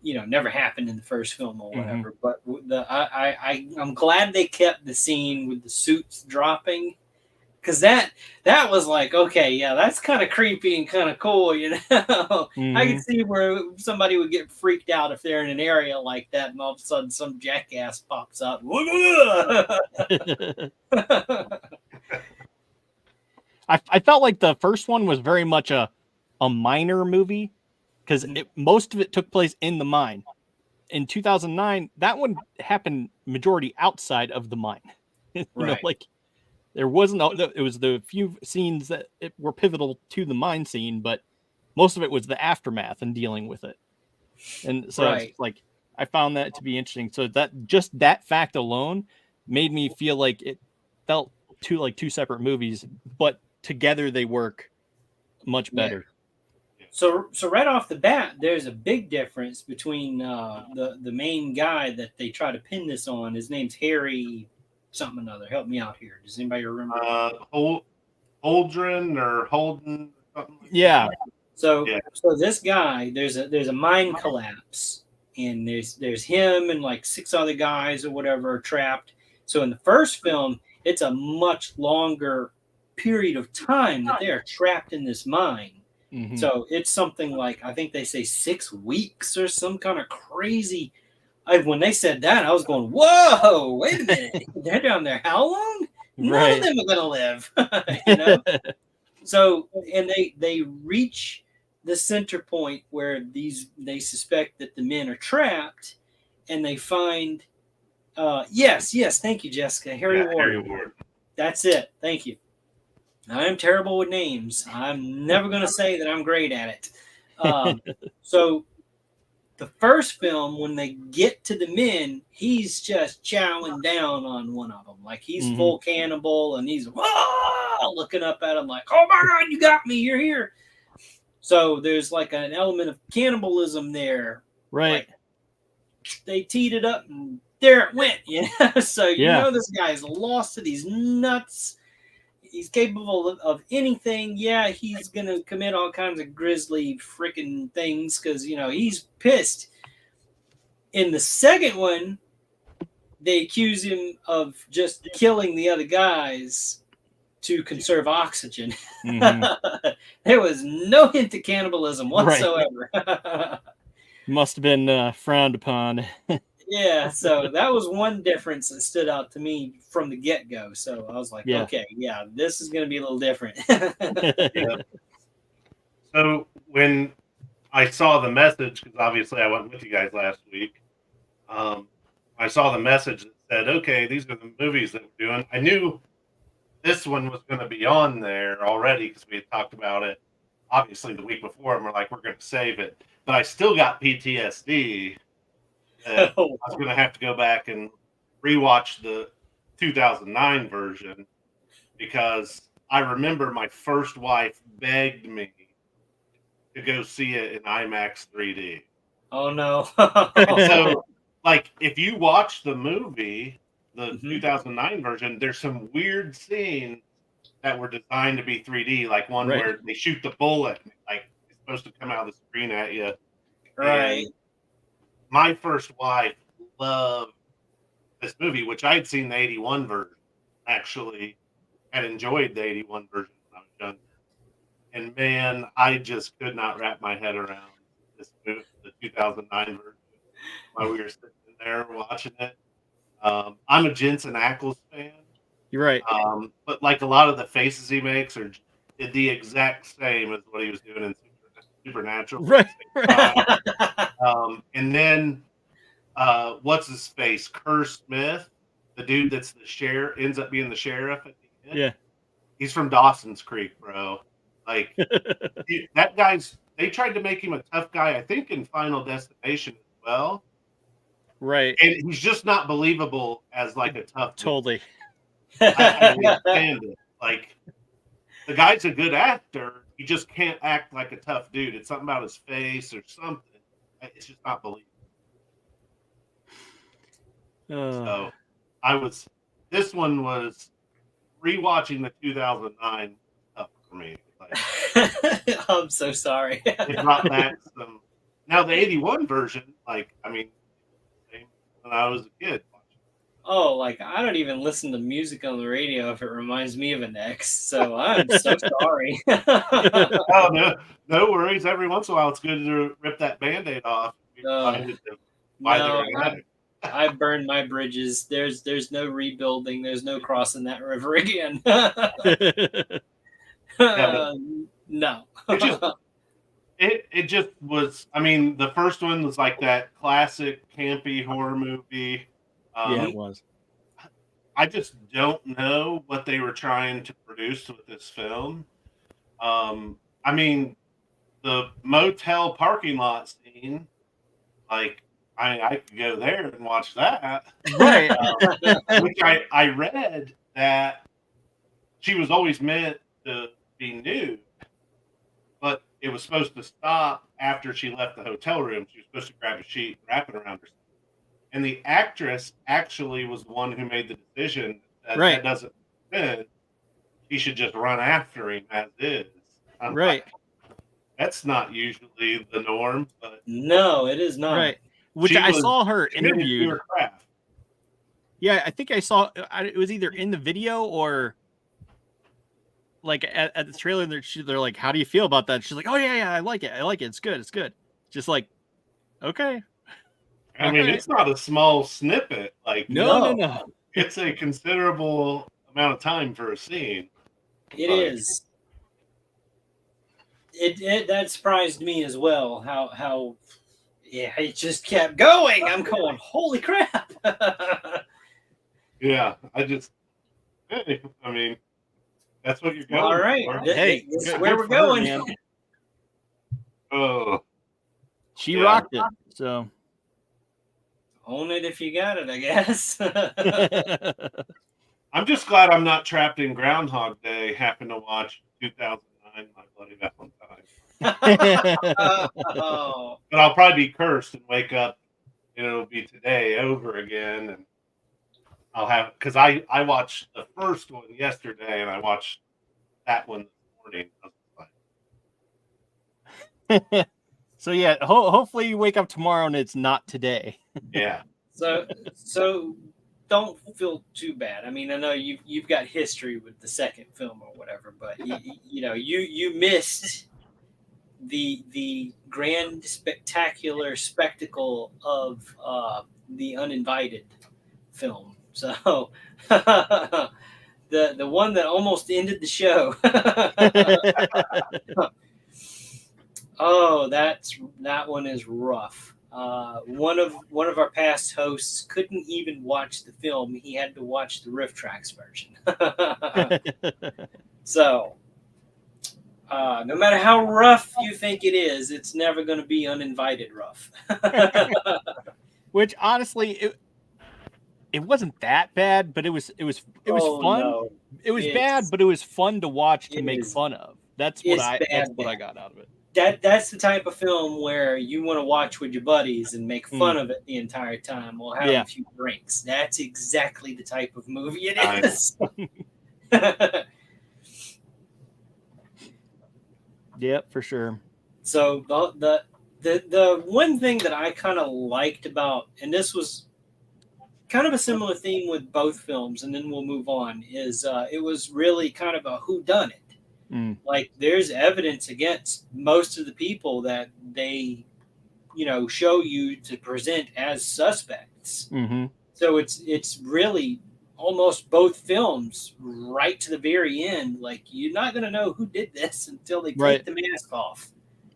[SPEAKER 3] never happened in the first film or whatever. But I'm glad they kept the scene with the suits dropping. Because that was like, okay, yeah, that's kind of creepy and kind of cool, I can see where somebody would get freaked out if they're in an area like that, and all of a sudden some jackass pops up.
[SPEAKER 1] I felt like the first one was very much a minor movie, because most of it took place in the mine. In 2009, that one happened majority outside of the mine.
[SPEAKER 3] Right.
[SPEAKER 1] There wasn't. It was the few scenes that were pivotal to the mine scene, but most of it was the aftermath and dealing with it. And so, I found that to be interesting. So that fact alone made me feel like it felt two separate movies, but together they work much better.
[SPEAKER 3] So right off the bat, there's a big difference between the main guy that they try to pin this on. His name's Harry something or another. Help me out here. Does anybody remember?
[SPEAKER 2] Holdren or Holden? Something like
[SPEAKER 1] that.
[SPEAKER 3] So this guy, there's a mine collapse, and there's him and like 6 other guys or whatever are trapped. So in the first film, it's a much longer period of time that they're trapped in this mine. So it's something like, I think they say 6 weeks or some kind of crazy. When they said that, I was going, whoa, wait a minute. They're down there how long? None of them are going to live. So, and they reach the center point where they suspect that the men are trapped, and they find, yes, thank you, Jessica. Harry Ward. That's it. Thank you. I'm terrible with names. I'm never going to say that I'm great at it. So the first film, when they get to the men, he's just chowing down on one of them. Like he's full cannibal, and he's looking up at him like, oh my God, you got me. You're here. So there's like an element of cannibalism there.
[SPEAKER 1] Right.
[SPEAKER 3] Like, they teed it up and there it went. So you know this guy's lost it. He's nuts. He's capable of anything. Yeah, he's going to commit all kinds of grisly freaking things because, he's pissed. In the second one, they accuse him of just killing the other guys to conserve oxygen.
[SPEAKER 1] Mm-hmm.
[SPEAKER 3] There was no hint of cannibalism whatsoever.
[SPEAKER 1] Right. Must have been frowned upon.
[SPEAKER 3] Yeah, so that was one difference that stood out to me from the get-go. So I was like,
[SPEAKER 1] Yeah.
[SPEAKER 3] okay, yeah, this is going to be a little different.
[SPEAKER 2] Yeah. So when I saw the message, because obviously I went with you guys last week, I saw the message that said, okay, these are the movies that we're doing. I knew this one was going to be on there already because we had talked about it, obviously, the week before, and we're like, we're going to save it. But I still got PTSD. I was going to have to go back and rewatch the 2009 version because I remember my first wife begged me to go see it in IMAX 3D.
[SPEAKER 3] Oh no!
[SPEAKER 2] So, like, if you watch the movie, the 2009 version, there's some weird scenes that were designed to be 3D, like one where they shoot the bullet, like it's supposed to come out of the screen at you.
[SPEAKER 3] Right.
[SPEAKER 2] And my first wife loved this movie, which I had seen the 81 version. Actually, had enjoyed the 81 version when I was younger. And man, I just could not wrap my head around this movie, the 2009 version, while we were sitting there watching it. I'm a Jensen Ackles fan.
[SPEAKER 1] You're right.
[SPEAKER 2] But like a lot of the faces he makes are the exact same as what he was doing in Supernatural.
[SPEAKER 1] Right.
[SPEAKER 2] And then what's his face? Kerr Smith, the dude that's the sheriff, ends up being the sheriff at the end.
[SPEAKER 1] Yeah.
[SPEAKER 2] He's from Dawson's Creek, bro. Like that guy's. They tried to make him a tough guy, I think, in Final Destination as well.
[SPEAKER 1] Right.
[SPEAKER 2] And he's just not believable as like a tough dude.
[SPEAKER 1] Totally.
[SPEAKER 2] I can't stand it. Like the guy's a good actor. He just can't act like a tough dude. It's something about his face or something. It's just not believable. So this one was rewatching the 2009 up for me. Like,
[SPEAKER 3] I'm so sorry.
[SPEAKER 2] It brought back some. Now the 81 version, like, I mean, when I was a kid.
[SPEAKER 3] Oh, like I don't even listen to music on the radio if it reminds me of an ex. So I'm so sorry.
[SPEAKER 2] Oh no worries. Every once in a while, it's good to rip that Band-Aid off.
[SPEAKER 3] I burned my bridges. There's no rebuilding. There's no crossing that river again. No.
[SPEAKER 2] It just was. I mean, the first one was like that classic campy horror movie.
[SPEAKER 1] Yeah, it was.
[SPEAKER 2] I just don't know what they were trying to produce with this film. I mean, the motel parking lot scene, like, I could go there and watch that.
[SPEAKER 1] Right.
[SPEAKER 2] Which I read that she was always meant to be nude, but it was supposed to stop after she left the hotel room. She was supposed to grab a sheet and wrap it around herself. And the actress actually was the one who made the decision that that doesn't fit. He should just run after him as is.
[SPEAKER 1] Right.
[SPEAKER 2] That's not usually the norm, but
[SPEAKER 3] no, it is not.
[SPEAKER 1] Right. Which I saw her interviewed. Yeah, I think I saw it was either in the video or like at the trailer. They're like, "How do you feel about that?" She's like, "Oh yeah, I like it. It's good. It's good." Just like, okay.
[SPEAKER 2] I mean, it's not a small snippet. Like,
[SPEAKER 1] no.
[SPEAKER 2] It's a considerable amount of time for a scene.
[SPEAKER 3] It is. It that surprised me as well. How it just kept going. I'm going, holy crap.
[SPEAKER 2] Yeah, I mean, that's what you're going
[SPEAKER 3] all right.
[SPEAKER 2] for.
[SPEAKER 1] Hey,
[SPEAKER 3] this is where we're going.
[SPEAKER 1] Her,
[SPEAKER 2] oh,
[SPEAKER 1] she rocked it. So
[SPEAKER 3] own it if you got it, I guess.
[SPEAKER 2] I'm just glad I'm not trapped in Groundhog Day. Happen to watch 2009, My Bloody Valentine.
[SPEAKER 3] Oh.
[SPEAKER 2] But I'll probably be cursed and wake up, and it'll be today over again, and I'll have because I watched the first one yesterday, and I watched that one this morning.
[SPEAKER 1] So yeah, hopefully you wake up tomorrow and it's not today.
[SPEAKER 2] Yeah.
[SPEAKER 3] So don't feel too bad. I mean, I know you've got history with the second film or whatever, but you missed the grand spectacular spectacle of the Uninvited film. So the one that almost ended the show. Oh, that one is rough. One of our past hosts couldn't even watch the film; he had to watch the Riff Tracks version. So, no matter how rough you think it is, it's never going to be uninvited rough.
[SPEAKER 1] Which honestly, it wasn't that bad, but it was fun.
[SPEAKER 3] No.
[SPEAKER 1] It was bad, but it was fun to watch to make
[SPEAKER 3] is-
[SPEAKER 1] fun of. That's what I
[SPEAKER 3] bad.
[SPEAKER 1] got out of it.
[SPEAKER 3] That's the type of film where you want to watch with your buddies and make fun of it the entire time while having a few drinks. That's exactly the type of movie it is.
[SPEAKER 1] Yep, for sure.
[SPEAKER 3] So the one thing that I kind of liked about, and this was kind of a similar theme with both films, and then we'll move on, is it was really kind of a whodunit. Like there's evidence against most of the people that they, show you to present as suspects.
[SPEAKER 1] Mm-hmm.
[SPEAKER 3] So it's really almost both films right to the very end. Like you're not going to know who did this until they take the mask off.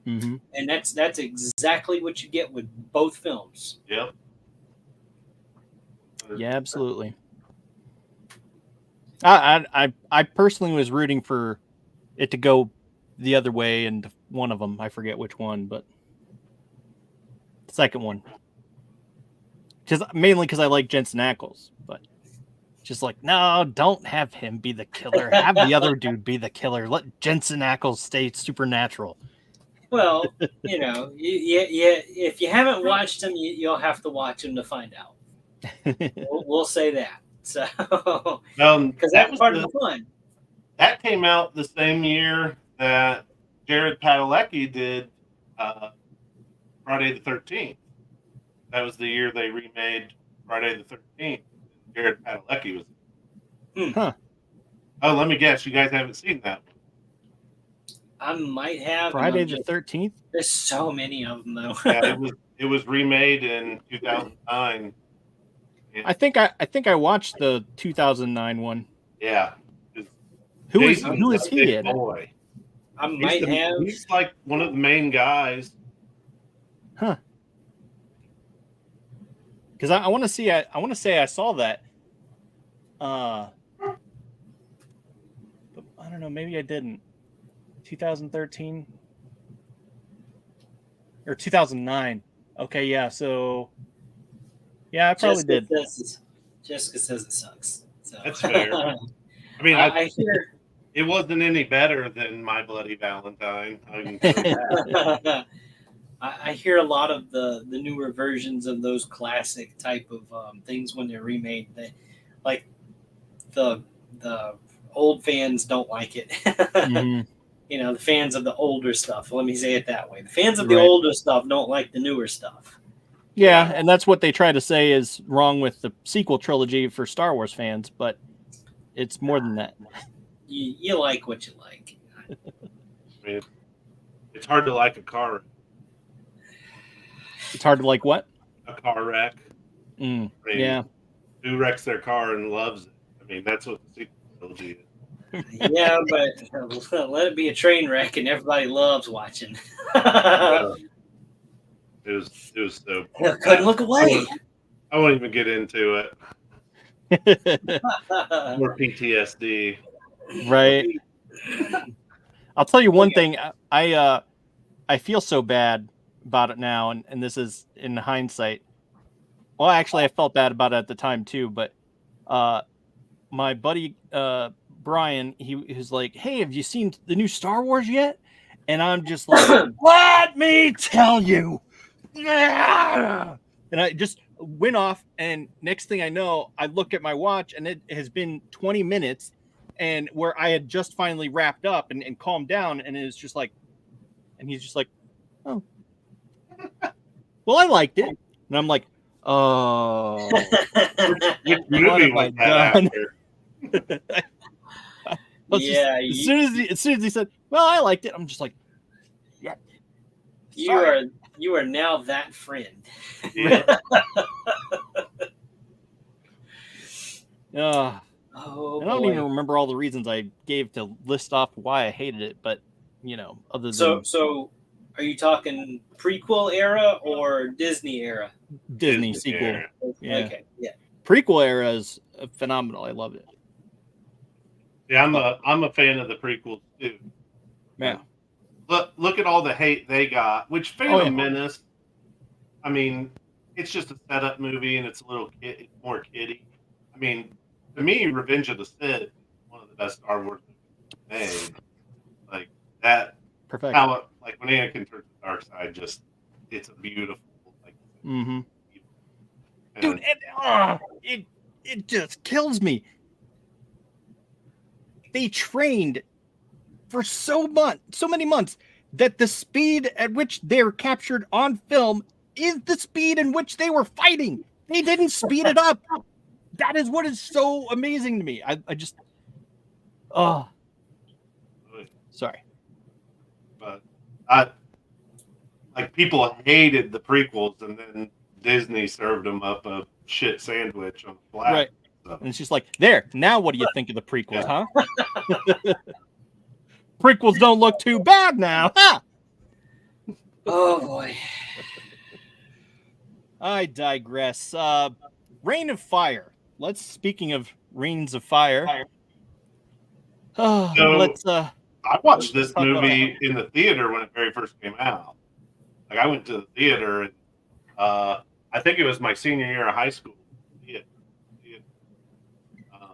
[SPEAKER 1] Mm-hmm.
[SPEAKER 3] And that's exactly what you get with both films.
[SPEAKER 2] Yep.
[SPEAKER 1] Yeah, absolutely. I personally was rooting for it to go the other way, and one of them, I forget which one, but the second one, mainly because I like Jensen Ackles, but just like, no, don't have him be the killer. Have the other dude be the killer. Let Jensen Ackles stay supernatural.
[SPEAKER 3] Well, if you haven't watched them, you'll have to watch them to find out. We'll say that. So, because that's part of the fun.
[SPEAKER 2] That came out the same year that Jared Padalecki did Friday the 13th. That was the year they remade Friday the 13th. Jared Padalecki was.
[SPEAKER 1] Huh.
[SPEAKER 2] Oh, let me guess. You guys haven't seen that one.
[SPEAKER 3] I might have.
[SPEAKER 1] Friday the 13th?
[SPEAKER 3] There's so many of them, though.
[SPEAKER 2] Yeah, it was remade in 2009.
[SPEAKER 1] I think I watched the 2009 one.
[SPEAKER 2] Yeah.
[SPEAKER 1] Who is he in?
[SPEAKER 2] Boy.
[SPEAKER 3] I might have.
[SPEAKER 2] He's like one of the main guys.
[SPEAKER 1] Huh. Because I want to see. I want to say I saw that. But I don't know. Maybe I didn't. 2013 or 2009. Okay, yeah. So yeah, I probably did.
[SPEAKER 3] Jessica says it sucks. So.
[SPEAKER 2] That's fair. I mean, I hear it wasn't any better than My Bloody Valentine.
[SPEAKER 3] I hear a lot of the newer versions of those classic type of things when they're remade. That like the old fans don't like it. Mm-hmm. The fans of the older stuff. Let me say it that way. The fans of the older stuff don't like the newer stuff.
[SPEAKER 1] Yeah, and that's what they try to say is wrong with the sequel trilogy for Star Wars fans, but it's more than that.
[SPEAKER 3] You like what you like.
[SPEAKER 2] I mean, it's hard to like a car wreck.
[SPEAKER 1] It's hard to like what?
[SPEAKER 2] A car wreck.
[SPEAKER 1] I mean, yeah.
[SPEAKER 2] Who wrecks their car and loves it? I mean, that's what the sequel trilogy is.
[SPEAKER 3] Yeah, but let it be a train wreck and everybody loves watching.
[SPEAKER 2] It was so.
[SPEAKER 3] Couldn't look away.
[SPEAKER 2] I won't even get into it. More PTSD.
[SPEAKER 1] Right. I'll tell you one thing. I feel so bad about it now, and this is in hindsight. Well, actually, I felt bad about it at the time too. But my buddy Brian, he was like, "Hey, have you seen the new Star Wars yet?" And I'm just like, "Let me tell you." And I just went off, and next thing I know, I look at my watch, and it has been 20 minutes, and where I had just finally wrapped up and calmed down, and it's just like, and he's just like, "Oh, well, I liked it," and I'm like, Oh,
[SPEAKER 2] Which
[SPEAKER 1] what
[SPEAKER 2] movie
[SPEAKER 1] have I
[SPEAKER 2] was that
[SPEAKER 1] done?
[SPEAKER 2] after?
[SPEAKER 3] Yeah,
[SPEAKER 1] as soon as he said, "Well, I liked it," I'm just like, "Yeah, sorry."
[SPEAKER 3] you are now that friend.
[SPEAKER 2] Yeah.
[SPEAKER 1] Uh,
[SPEAKER 3] Oh
[SPEAKER 1] I don't even
[SPEAKER 3] boy.
[SPEAKER 1] remember all the reasons I gave to list off why I hated it, but other than
[SPEAKER 3] So are you talking prequel era or Disney era?
[SPEAKER 1] Disney
[SPEAKER 2] Disney
[SPEAKER 1] sequel,
[SPEAKER 2] era.
[SPEAKER 1] yeah,
[SPEAKER 3] Okay, yeah.
[SPEAKER 1] prequel era is phenomenal. I loved it.
[SPEAKER 2] Yeah, I'm a fan of the prequels too.
[SPEAKER 1] Yeah.
[SPEAKER 2] Look at all the hate they got. Which
[SPEAKER 1] Oh
[SPEAKER 2] Phantom
[SPEAKER 1] yeah.
[SPEAKER 2] Menace, I mean, it's just a setup movie and it's it's more kiddie. I mean, to me, Revenge of the Sith is one of the best Star Wars movies made. Like that,
[SPEAKER 1] Perfection.
[SPEAKER 2] like when Anakin turns the dark side, just it's a beautiful like.
[SPEAKER 1] Mm-hmm.
[SPEAKER 2] And
[SPEAKER 1] Dude, it just kills me. They trained for so many months that the speed at which they're captured on film is the speed in which they were fighting. They didn't speed it up. That is what is so amazing to me. I just sorry.
[SPEAKER 2] but I like people hated the prequels, and then Disney served them up a shit sandwich on a platter.
[SPEAKER 1] Right.
[SPEAKER 2] So,
[SPEAKER 1] And it's just like, there, now what do you think of the prequels,
[SPEAKER 2] yeah.
[SPEAKER 1] huh? Prequels don't look too bad now, huh?
[SPEAKER 3] Oh boy.
[SPEAKER 1] I digress. Reign of Fire. Speaking of Reigns of Fire.
[SPEAKER 2] So
[SPEAKER 1] Let's
[SPEAKER 2] I watched this
[SPEAKER 1] talk about
[SPEAKER 2] movie in the theater when it very first came out. Like I went to the theater, and I think it was my senior year of high school. Yeah.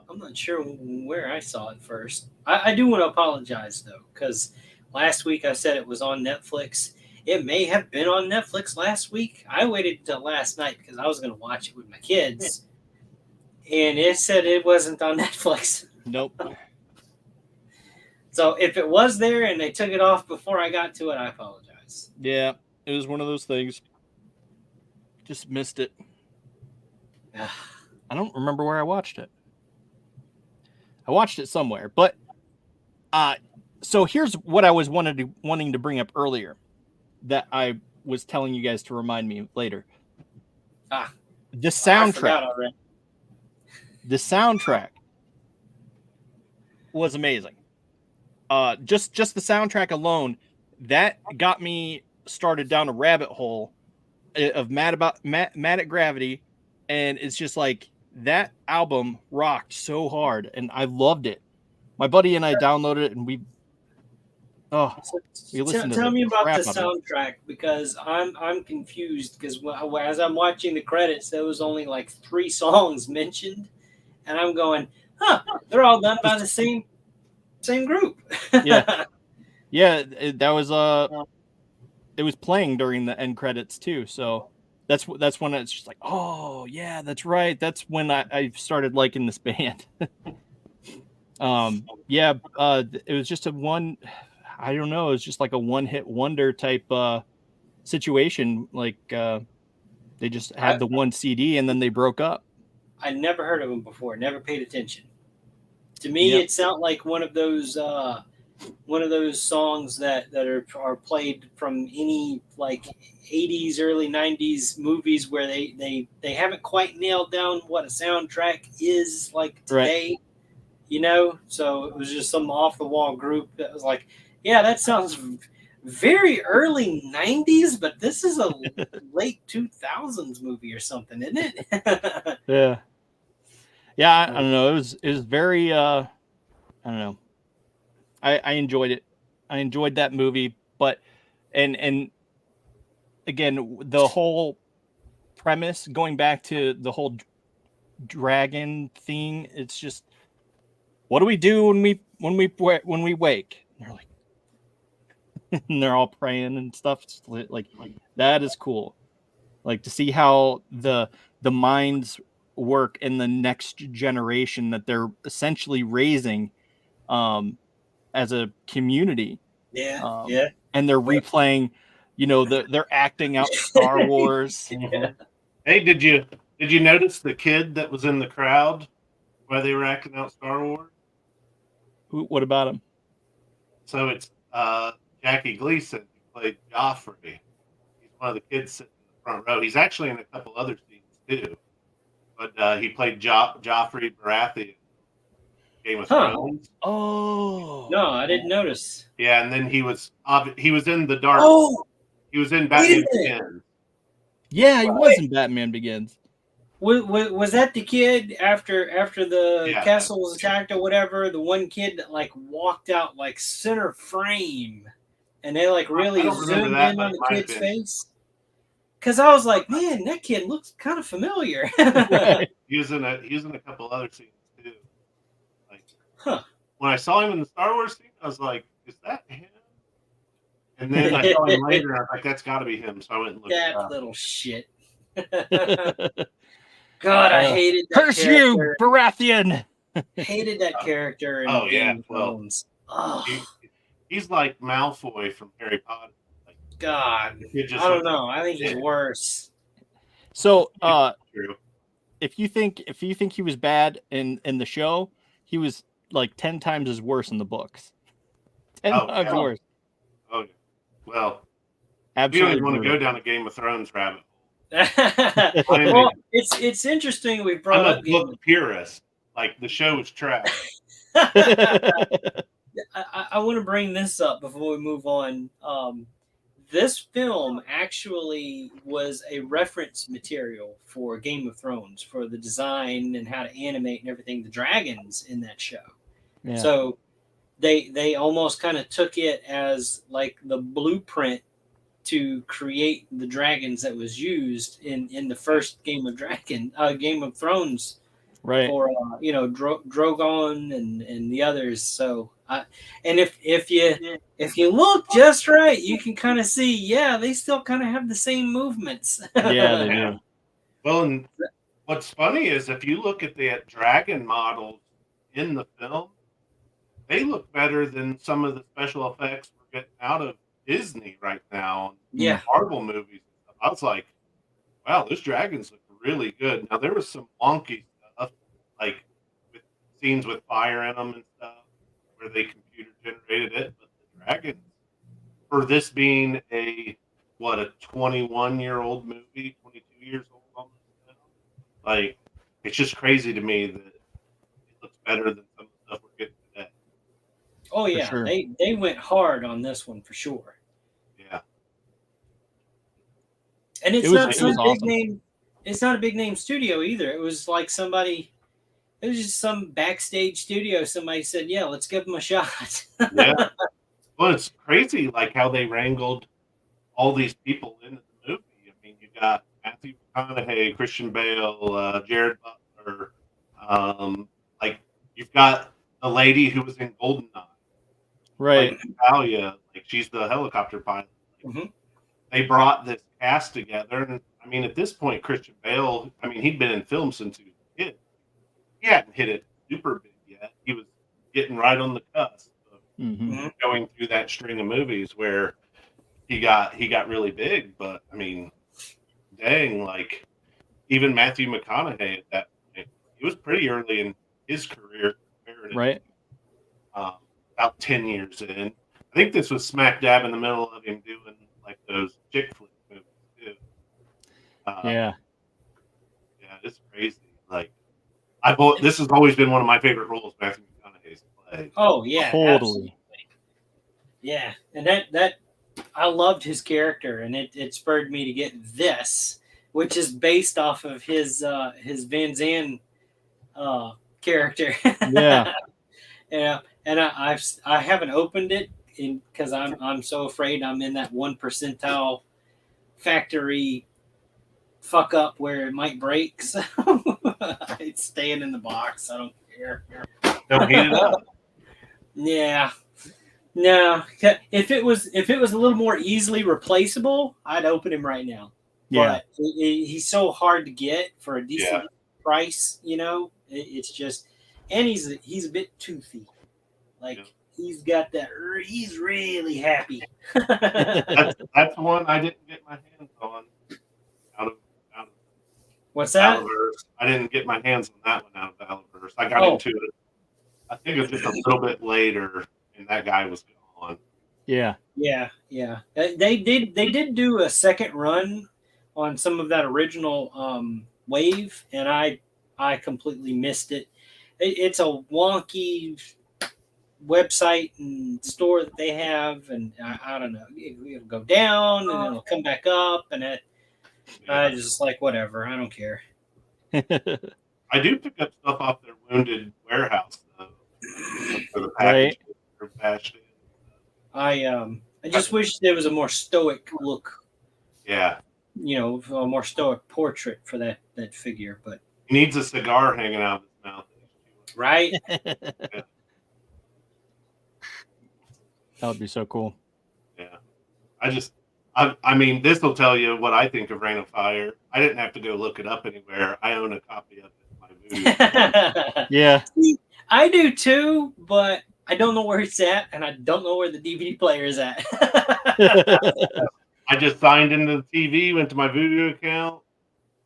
[SPEAKER 3] I'm not sure where I saw it first. I do want to apologize though, because last week I said it was on Netflix. It may have been on Netflix last week. I waited until last night because I was going to watch it with my kids, and it said it wasn't on Netflix.
[SPEAKER 1] Nope.
[SPEAKER 3] So if it was there and they took it off before I got to it, I apologize.
[SPEAKER 1] Yeah, it was one of those things. Just missed it. I don't remember where I watched it. I watched it somewhere, but so here's what I was wanting to bring up earlier that I was telling you guys to remind me later. The soundtrack.
[SPEAKER 3] I forgot already.
[SPEAKER 1] The soundtrack was amazing. Just the soundtrack alone, that got me started down a rabbit hole of Mad at Gravity, and it's just like that album rocked so hard, and I loved it. My buddy and I downloaded it, and we listened to it.
[SPEAKER 3] Tell me about the soundtrack, because I'm confused, because as I'm watching the credits, there was only like 3 songs mentioned, and I'm going, they're all done by the same group.
[SPEAKER 1] Yeah. That was it was playing during the end credits too, so that's when it's just like, oh yeah, that's right. That's when I started liking this band. It was just I don't know, it was just like a one-hit wonder type situation. Like they just had the one CD and then they broke up.
[SPEAKER 3] I never heard of them before, never paid attention. To me, it sounded like one of those songs that are played from any like 80s, early 90s movies where they haven't quite nailed down what a soundtrack is like today, right. So it was just some off the wall group that was like, yeah, that sounds very early 90s, but this is a late 2000s movie or something, isn't it?
[SPEAKER 1] Yeah, I don't know. It was very I don't know. I enjoyed it. I enjoyed that movie, but and again, the whole premise, going back to the whole dragon thing, it's just, what do we do when we wake? And they're like, and they're all praying and stuff. It's like that is cool. Like to see how the minds work in the next generation that they're essentially raising as a community. And they're replaying, they're acting out Star Wars.
[SPEAKER 2] Hey, did you notice the kid that was in the crowd while they were acting out Star Wars?
[SPEAKER 1] What about him?
[SPEAKER 2] So it's Jackie Gleason who played Joffrey. He's one of the kids sitting in the front row. He's actually in a couple other scenes too, but he played Joffrey Baratheon, Game of Thrones.
[SPEAKER 1] Oh,
[SPEAKER 3] No, I didn't notice.
[SPEAKER 2] Yeah, and then he was in the dark.
[SPEAKER 3] Oh,
[SPEAKER 2] He was in
[SPEAKER 3] wait a
[SPEAKER 2] Batman
[SPEAKER 3] minute.
[SPEAKER 2] Begins.
[SPEAKER 1] yeah, he was in Batman Begins.
[SPEAKER 3] Was that the kid after the
[SPEAKER 2] Yeah.
[SPEAKER 3] castle was attacked or whatever? The one kid that like walked out like center frame, and they like really
[SPEAKER 2] I don't remember
[SPEAKER 3] zoomed
[SPEAKER 2] that,
[SPEAKER 3] in
[SPEAKER 2] but
[SPEAKER 3] on
[SPEAKER 2] it
[SPEAKER 3] the
[SPEAKER 2] might have
[SPEAKER 3] kid's
[SPEAKER 2] been.
[SPEAKER 3] face. Because I was like, man, that kid looks kind of familiar.
[SPEAKER 1] Right.
[SPEAKER 2] He was in a couple other scenes too. Like
[SPEAKER 3] Huh.
[SPEAKER 2] when I saw him in the Star Wars scene, I was like, "Is that him?" And then I saw him later, and I was like, "That's got to be him." So I went and looked it
[SPEAKER 3] That
[SPEAKER 2] up.
[SPEAKER 3] little shit. God, I hated that
[SPEAKER 1] Curse you,
[SPEAKER 3] character.
[SPEAKER 1] Baratheon!
[SPEAKER 3] Hated that character in
[SPEAKER 2] Oh, yeah,
[SPEAKER 3] Game of
[SPEAKER 2] well,
[SPEAKER 3] Thrones. Oh,
[SPEAKER 2] He's like Malfoy from Harry Potter. Like,
[SPEAKER 3] God.
[SPEAKER 2] it just
[SPEAKER 3] I don't
[SPEAKER 2] looks
[SPEAKER 3] know. I think he's
[SPEAKER 2] Yeah.
[SPEAKER 3] worse.
[SPEAKER 1] So,
[SPEAKER 2] true.
[SPEAKER 1] if you think he was bad in the show, he was like 10 times as worse in the books. 10
[SPEAKER 2] Oh,
[SPEAKER 1] times
[SPEAKER 2] yeah.
[SPEAKER 1] worse.
[SPEAKER 2] Oh, yeah. Well,
[SPEAKER 1] Absolutely
[SPEAKER 2] we don't even want to
[SPEAKER 1] brutal.
[SPEAKER 2] go down a Game of Thrones rabbit hole.
[SPEAKER 3] Well, it's interesting we brought
[SPEAKER 2] I'm a
[SPEAKER 3] up Game
[SPEAKER 2] book purist. Like the show is trash.
[SPEAKER 3] I want to bring this up before we move on. This film actually was a reference material for Game of Thrones for the design and how to animate and everything. The dragons in that show,
[SPEAKER 1] Yeah.
[SPEAKER 3] so they almost kind of took it as like the blueprint to create the dragons that was used in the first Game of Thrones,
[SPEAKER 1] right.
[SPEAKER 3] for Drogon and the others. So and if you look just right, you can kind of see, yeah, they still kind of have the same movements.
[SPEAKER 1] Yeah, they
[SPEAKER 2] Yeah.
[SPEAKER 1] do.
[SPEAKER 2] Well, and what's funny is if you look at the dragon models in the film, they look better than some of the special effects we're getting out of Disney right now.
[SPEAKER 3] Yeah.
[SPEAKER 2] Marvel movies. I was like, wow, those dragons look really good. Now there was some wonky stuff, like with scenes with fire in them and stuff, where they computer generated it. But the dragons, for this being a 21-year-old movie, 22 years old almost now, like it's just crazy to me that it looks better than some of the stuff we're getting today.
[SPEAKER 3] Oh yeah,
[SPEAKER 1] sure.
[SPEAKER 3] they went hard on this one for sure.
[SPEAKER 2] Yeah.
[SPEAKER 3] And it's
[SPEAKER 1] It was
[SPEAKER 3] not some big
[SPEAKER 1] awesome.
[SPEAKER 3] name. It's not a big name studio either. It was like somebody. It was just some backstage studio. Somebody said, "Yeah, let's give them a shot."
[SPEAKER 2] Yeah. Well, it's crazy, like how they wrangled all these people into the movie. I mean, you got Matthew McConaughey, Christian Bale, Jared Butler. Like you've got the lady who was in GoldenEye,
[SPEAKER 1] Right.
[SPEAKER 2] like Natalia, like she's the helicopter pilot. Like,
[SPEAKER 3] Mhm.
[SPEAKER 2] They brought this cast together, and I mean, at this point, Christian Bale, I mean, he'd been in film since he was a kid. He hadn't hit it super big yet. He was getting right on the cusp of
[SPEAKER 1] Mm-hmm.
[SPEAKER 2] going through that string of movies where he got really big. But I mean, dang, like even Matthew McConaughey at that point, he was pretty early in his career comparatively,
[SPEAKER 1] Right.
[SPEAKER 2] about 10 years in. I think this was smack dab in the middle of him doing like those chick flick movies too.
[SPEAKER 1] Yeah.
[SPEAKER 2] Yeah, it's crazy. Like this has always been one of my favorite roles Matthew McConaughey's played.
[SPEAKER 3] Oh yeah,
[SPEAKER 1] Totally.
[SPEAKER 3] absolutely. Yeah, and that I loved his character, and it spurred me to get this, which is based off of his Van Zandt character.
[SPEAKER 1] Yeah.
[SPEAKER 3] Yeah, and I haven't opened it because I'm so afraid I'm in that 1 percentile factory fuck up where it might break. So it's staying in the box. I don't care.
[SPEAKER 2] Don't heat it up.
[SPEAKER 3] Yeah. No, if it was a little more easily replaceable, I'd open him right now.
[SPEAKER 1] Yeah.
[SPEAKER 3] But he's so hard to get for a decent
[SPEAKER 2] Yeah.
[SPEAKER 3] price, you know. It's just, and he's a bit toothy. Like
[SPEAKER 2] Yeah.
[SPEAKER 3] he's got that. He's really happy.
[SPEAKER 2] That's one I didn't get my hands on out of
[SPEAKER 3] What's that?
[SPEAKER 2] Valaverse. I didn't get my hands on that one out of Valaverse. I got into it. I think it was just a little bit later, and that guy was gone.
[SPEAKER 1] Yeah.
[SPEAKER 3] They did do a second run on some of that original wave, and I completely missed it. It's a wonky website and store that they have, and I don't know. It'll go down and it'll come back up, and I just like whatever. I don't care.
[SPEAKER 2] I do pick up stuff off their Wounded warehouse though, for the
[SPEAKER 1] Right.
[SPEAKER 2] package.
[SPEAKER 3] I just wish there was a more stoic look.
[SPEAKER 2] Yeah.
[SPEAKER 3] A more stoic portrait for that figure, but
[SPEAKER 2] He needs a cigar hanging out of his mouth.
[SPEAKER 3] right.
[SPEAKER 1] That would be so cool.
[SPEAKER 2] Yeah. I mean, this will tell you what I think of Reign of Fire. I didn't have to go look it up anywhere. I own a copy of it in my movie.
[SPEAKER 1] Yeah.
[SPEAKER 3] I do too, but I don't know where it's at, and I don't know where the DVD player is at.
[SPEAKER 2] I just signed into the TV, went to my Voodoo account,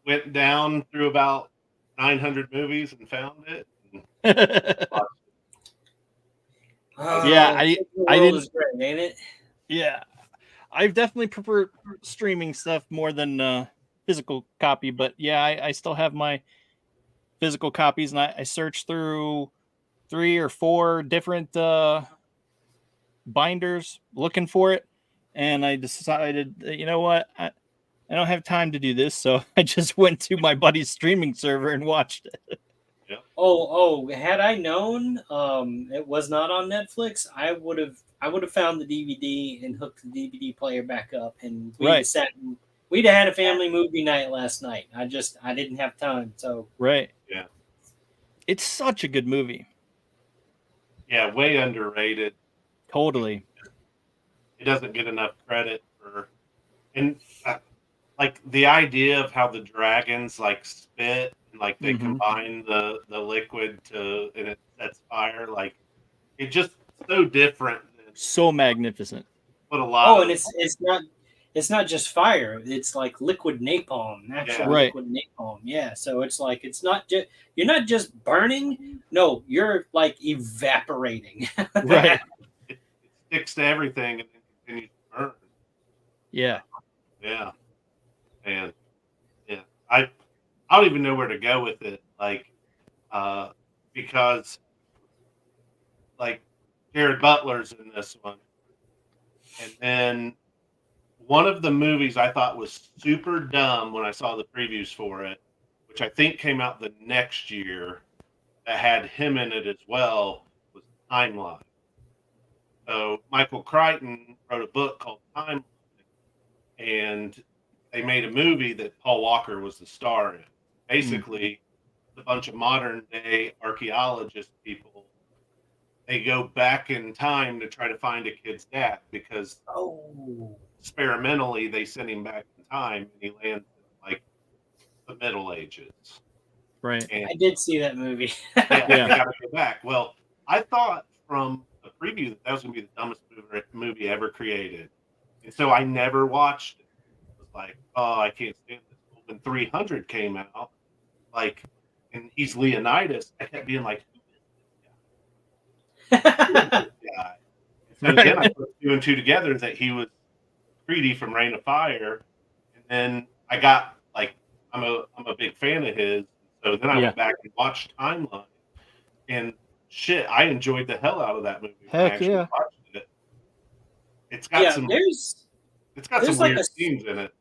[SPEAKER 2] went down through about 900 movies and found it.
[SPEAKER 1] Yeah, I didn't.
[SPEAKER 3] Great, ain't it?
[SPEAKER 1] Yeah, I've definitely preferred streaming stuff more than physical copy. But yeah, I still have my physical copies, and I searched through 3 or 4 different binders looking for it, and I decided that, you know what, I don't have time to do this, so I just went to my buddy's streaming server and watched it.
[SPEAKER 3] Oh, had I known it was not on Netflix, I would have found the DVD and hooked the DVD player back up, and we'd have had a family movie night last night. I didn't have time. So
[SPEAKER 1] Right.
[SPEAKER 2] Yeah.
[SPEAKER 1] It's such a good movie.
[SPEAKER 2] Yeah, way underrated.
[SPEAKER 1] Totally.
[SPEAKER 2] It doesn't get enough credit for, and like the idea of how the dragons like spit and like they combine the liquid and it sets fire. Like it just so different.
[SPEAKER 1] So magnificent.
[SPEAKER 2] But a lot.
[SPEAKER 3] And it's not just fire. It's like liquid napalm, natural liquid napalm. Yeah. So it's like you're not just burning. No, you're like evaporating.
[SPEAKER 1] Right.
[SPEAKER 2] It sticks to everything and then continues to burn.
[SPEAKER 1] Yeah.
[SPEAKER 2] Yeah. And yeah, I don't even know where to go with it. Like, because like Jared Butler's in this one, and then one of the movies I thought was super dumb when I saw the previews for it, which I think came out the next year, that had him in it as well, was Timeline. So Michael Crichton wrote a book called Timeline, and they made a movie that Paul Walker was the star in. Basically, a bunch of modern day archaeologist people, they go back in time to try to find a kid's dad because experimentally they sent him back in time and he lands in like the Middle Ages.
[SPEAKER 1] Right.
[SPEAKER 2] And
[SPEAKER 3] I did see that movie.
[SPEAKER 2] they got to go back. Well, I thought from the preview that was going to be the dumbest movie ever created. And so I never watched it. It was like, oh, I can't stand this. When 300 came out, like, and he's Leonidas, I kept being like, who is this guy? So then I put 2 and 2 together that he was Creedy from Reign of Fire. And then I got, like, I'm a big fan of his. So then I went back and watched Timeline. And shit, I enjoyed the hell out of that movie.
[SPEAKER 1] Heck yeah.
[SPEAKER 2] Watched it. It's got some weird
[SPEAKER 3] like
[SPEAKER 2] scenes in it.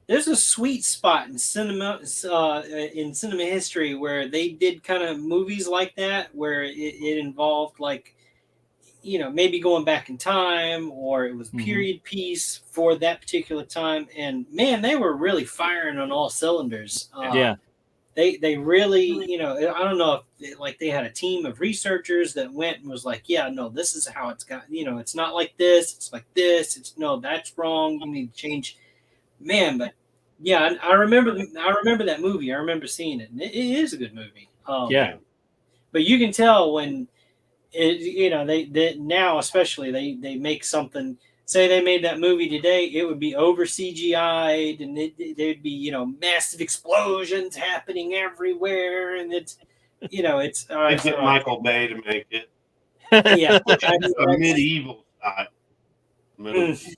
[SPEAKER 3] There's a sweet spot in cinema history where they did kind of movies like that, where it involved like, maybe going back in time, or it was period piece for that particular time. And man, they were really firing on all cylinders. They really, I don't know if they had a team of researchers that went and was like, yeah, no, this is how it's got, it's not like this, it's like this, that's wrong, you need to change. Man, but yeah, I remember that movie. I remember seeing it. And it is a good movie. But you can tell when they now especially they make something say they made that movie today, it would be over CGI'd, and there'd be massive explosions happening everywhere, and it's it's
[SPEAKER 2] They get Michael Bay to make it.
[SPEAKER 3] Yeah,
[SPEAKER 2] a medieval style movie.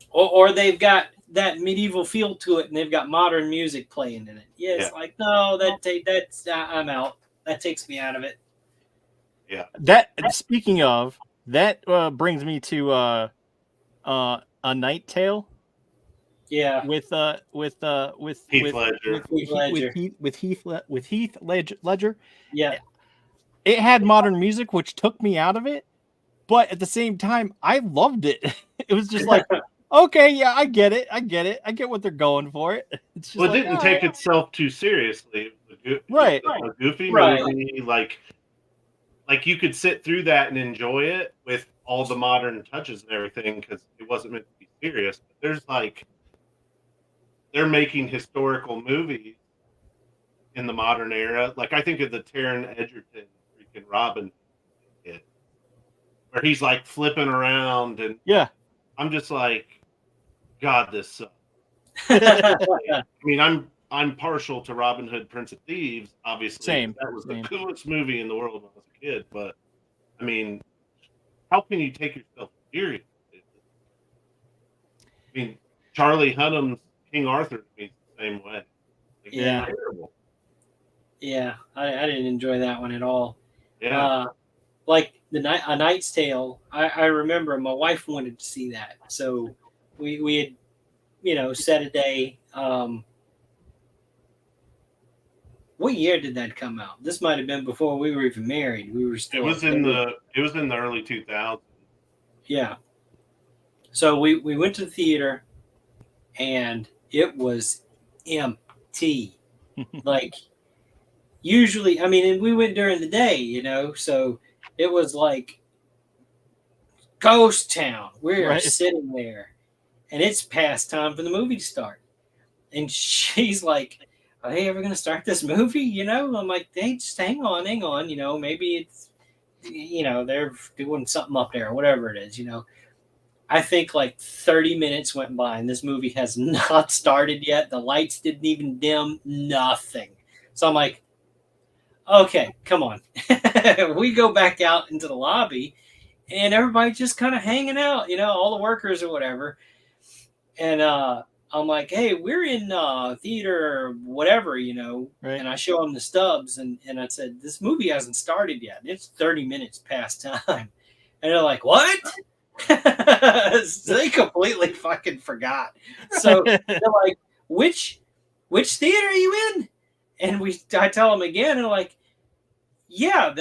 [SPEAKER 3] Or they've got that medieval feel to it, and they've got modern music playing in it. Yeah, it's like, no, that's I'm out. That takes me out of it.
[SPEAKER 2] Yeah.
[SPEAKER 1] That speaking of that brings me to A Night Tale.
[SPEAKER 3] Yeah.
[SPEAKER 1] With
[SPEAKER 2] Heath Ledger.
[SPEAKER 1] With Heath Ledger.
[SPEAKER 3] Yeah.
[SPEAKER 1] It had modern music, which took me out of it, but at the same time, I loved it. It was just like, okay, yeah, I get it. I get what they're going for. It
[SPEAKER 2] didn't take itself too seriously.
[SPEAKER 1] Right.
[SPEAKER 2] A goofy movie, like you could sit through that and enjoy it with all the modern touches and everything because it wasn't meant to be serious. But there's they're making historical movies in the modern era. Like I think of the Taron Egerton freaking Robin hit, where he's like flipping around and I'm just like, God, this sucks. I mean, I'm partial to Robin Hood, Prince of Thieves, obviously.
[SPEAKER 1] Same.
[SPEAKER 2] That was the coolest movie in the world when I was a kid. But I mean, how can you take yourself seriously? I mean, Charlie Hunnam's King Arthur to me is the same way. Like,
[SPEAKER 3] yeah.
[SPEAKER 2] Terrible.
[SPEAKER 3] Yeah, I didn't enjoy that one at all.
[SPEAKER 2] Yeah.
[SPEAKER 3] Like A Knight's Tale, I remember my wife wanted to see that, so we had set a day. What year did that come out? This might have been before we were even married. We were still.
[SPEAKER 2] It was in the early 2000s.
[SPEAKER 3] Yeah. So we went to the theater, and it was empty. Like usually, I mean, and we went during the day, so it was like ghost town. We're sitting there, and it's past time for the movie to start. And she's like, "Are they ever going to start this movie?" I'm like, "Hey, just hang on. Maybe it's, they're doing something up there, or whatever it is, I think like 30 minutes went by, and this movie has not started yet. The lights didn't even dim, nothing. So I'm like, okay, come on. We go back out into the lobby, and everybody's just kind of hanging out, all the workers or whatever. And I'm like, hey, we're in theater or whatever, And I show them the stubs, and I said, this movie hasn't started yet. It's 30 minutes past time. And they're like, what? They completely fucking forgot. So they're like, which theater are you in? And I tell them again, and they're like, yeah,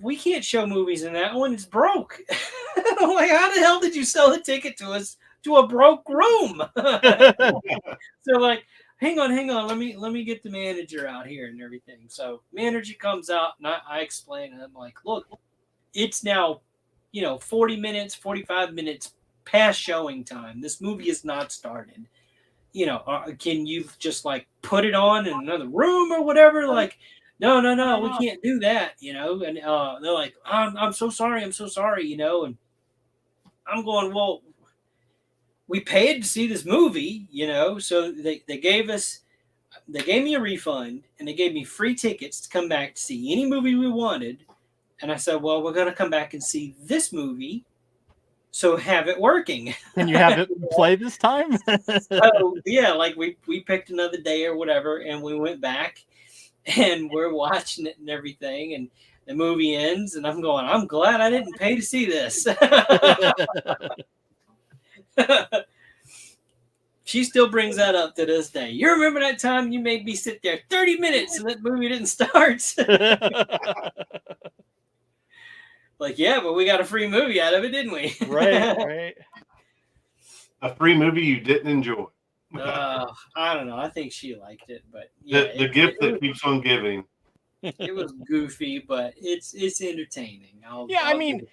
[SPEAKER 3] we can't show movies in that one. It's broke. I'm like, how the hell did you sell a ticket to us to a broke room? So like, hang on, let me get the manager out here and everything. So manager comes out, and I explain, and I'm like, look, it's now 40 minutes, 45 minutes past showing time. This movie is not started. Can you just like put it on in another room or whatever? Like, no, we can't do that, And they're like, I'm so sorry, and I'm going, well, we paid to see this movie, So they gave me a refund, and they gave me free tickets to come back to see any movie we wanted. And I said, well, we're going to come back and see this movie, so have it working.
[SPEAKER 1] Can you have it play this time?
[SPEAKER 3] So, yeah, like we picked another day or whatever, and we went back, and we're watching it and everything, and the movie ends, and I'm going, I'm glad I didn't pay to see this. She still brings that up to this day. You remember that time you made me sit there 30 minutes and that movie didn't start? Like, yeah, but we got a free movie out of it, didn't we?
[SPEAKER 1] Right.
[SPEAKER 2] A free movie you didn't enjoy.
[SPEAKER 3] I don't know. I think she liked it, but yeah,
[SPEAKER 2] the gift that keeps on giving.
[SPEAKER 3] It was goofy, but it's entertaining.
[SPEAKER 1] I mean,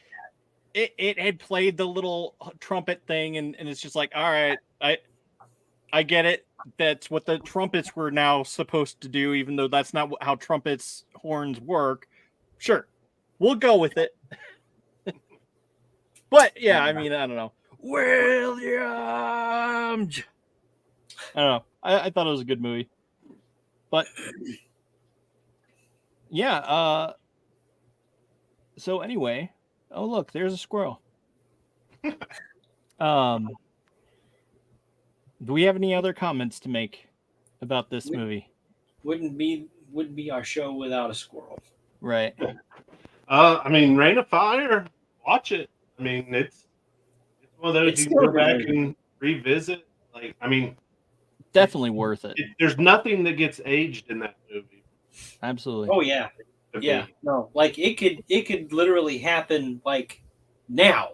[SPEAKER 1] it had played the little trumpet thing, and it's just like, all right, I get it. That's what the trumpets were now supposed to do, even though that's not how trumpets horns work. Sure, we'll go with it. But yeah, I mean, I don't know. William. I don't know. I thought it was a good movie. But yeah, so anyway, oh look, there's a squirrel. Do we have any other comments to make about this movie?
[SPEAKER 3] Wouldn't be our show without a squirrel.
[SPEAKER 1] Right.
[SPEAKER 2] I mean, Rain of Fire, watch it. I mean, it's one of those
[SPEAKER 3] It's
[SPEAKER 2] you
[SPEAKER 3] still
[SPEAKER 2] go
[SPEAKER 3] a good
[SPEAKER 2] back
[SPEAKER 3] movie.
[SPEAKER 2] and revisit. Like, I mean,
[SPEAKER 1] Definitely worth it.
[SPEAKER 2] there's nothing that gets aged in that movie.
[SPEAKER 1] Absolutely.
[SPEAKER 3] Oh yeah.
[SPEAKER 2] to
[SPEAKER 3] Yeah.
[SPEAKER 2] me.
[SPEAKER 3] No, like it could literally happen like now.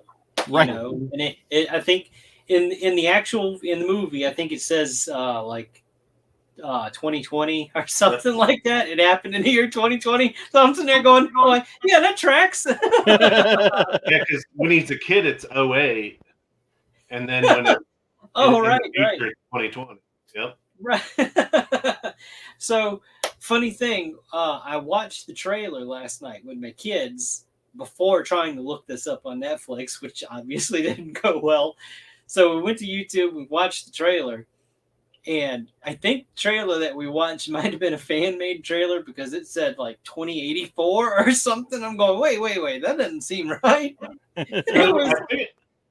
[SPEAKER 1] Right.
[SPEAKER 3] You know, and I think in the movie, I think it says 2020 or something like that. It happened in the year 2020. So I'm sitting there going, oh, like, yeah, that tracks.
[SPEAKER 2] Yeah, because when he's a kid, it's 08. And then when it's
[SPEAKER 3] Oh,
[SPEAKER 2] in
[SPEAKER 3] right,
[SPEAKER 2] the
[SPEAKER 3] right.
[SPEAKER 2] future, it's 2020. Yep.
[SPEAKER 3] Right. So, funny thing, I watched the trailer last night with my kids before trying to look this up on Netflix, which obviously didn't go well. So we went to YouTube, we watched the trailer, and I think the trailer that we watched might have been a fan-made trailer because it said like 2084 or something. I'm going, wait, that doesn't seem right. It was,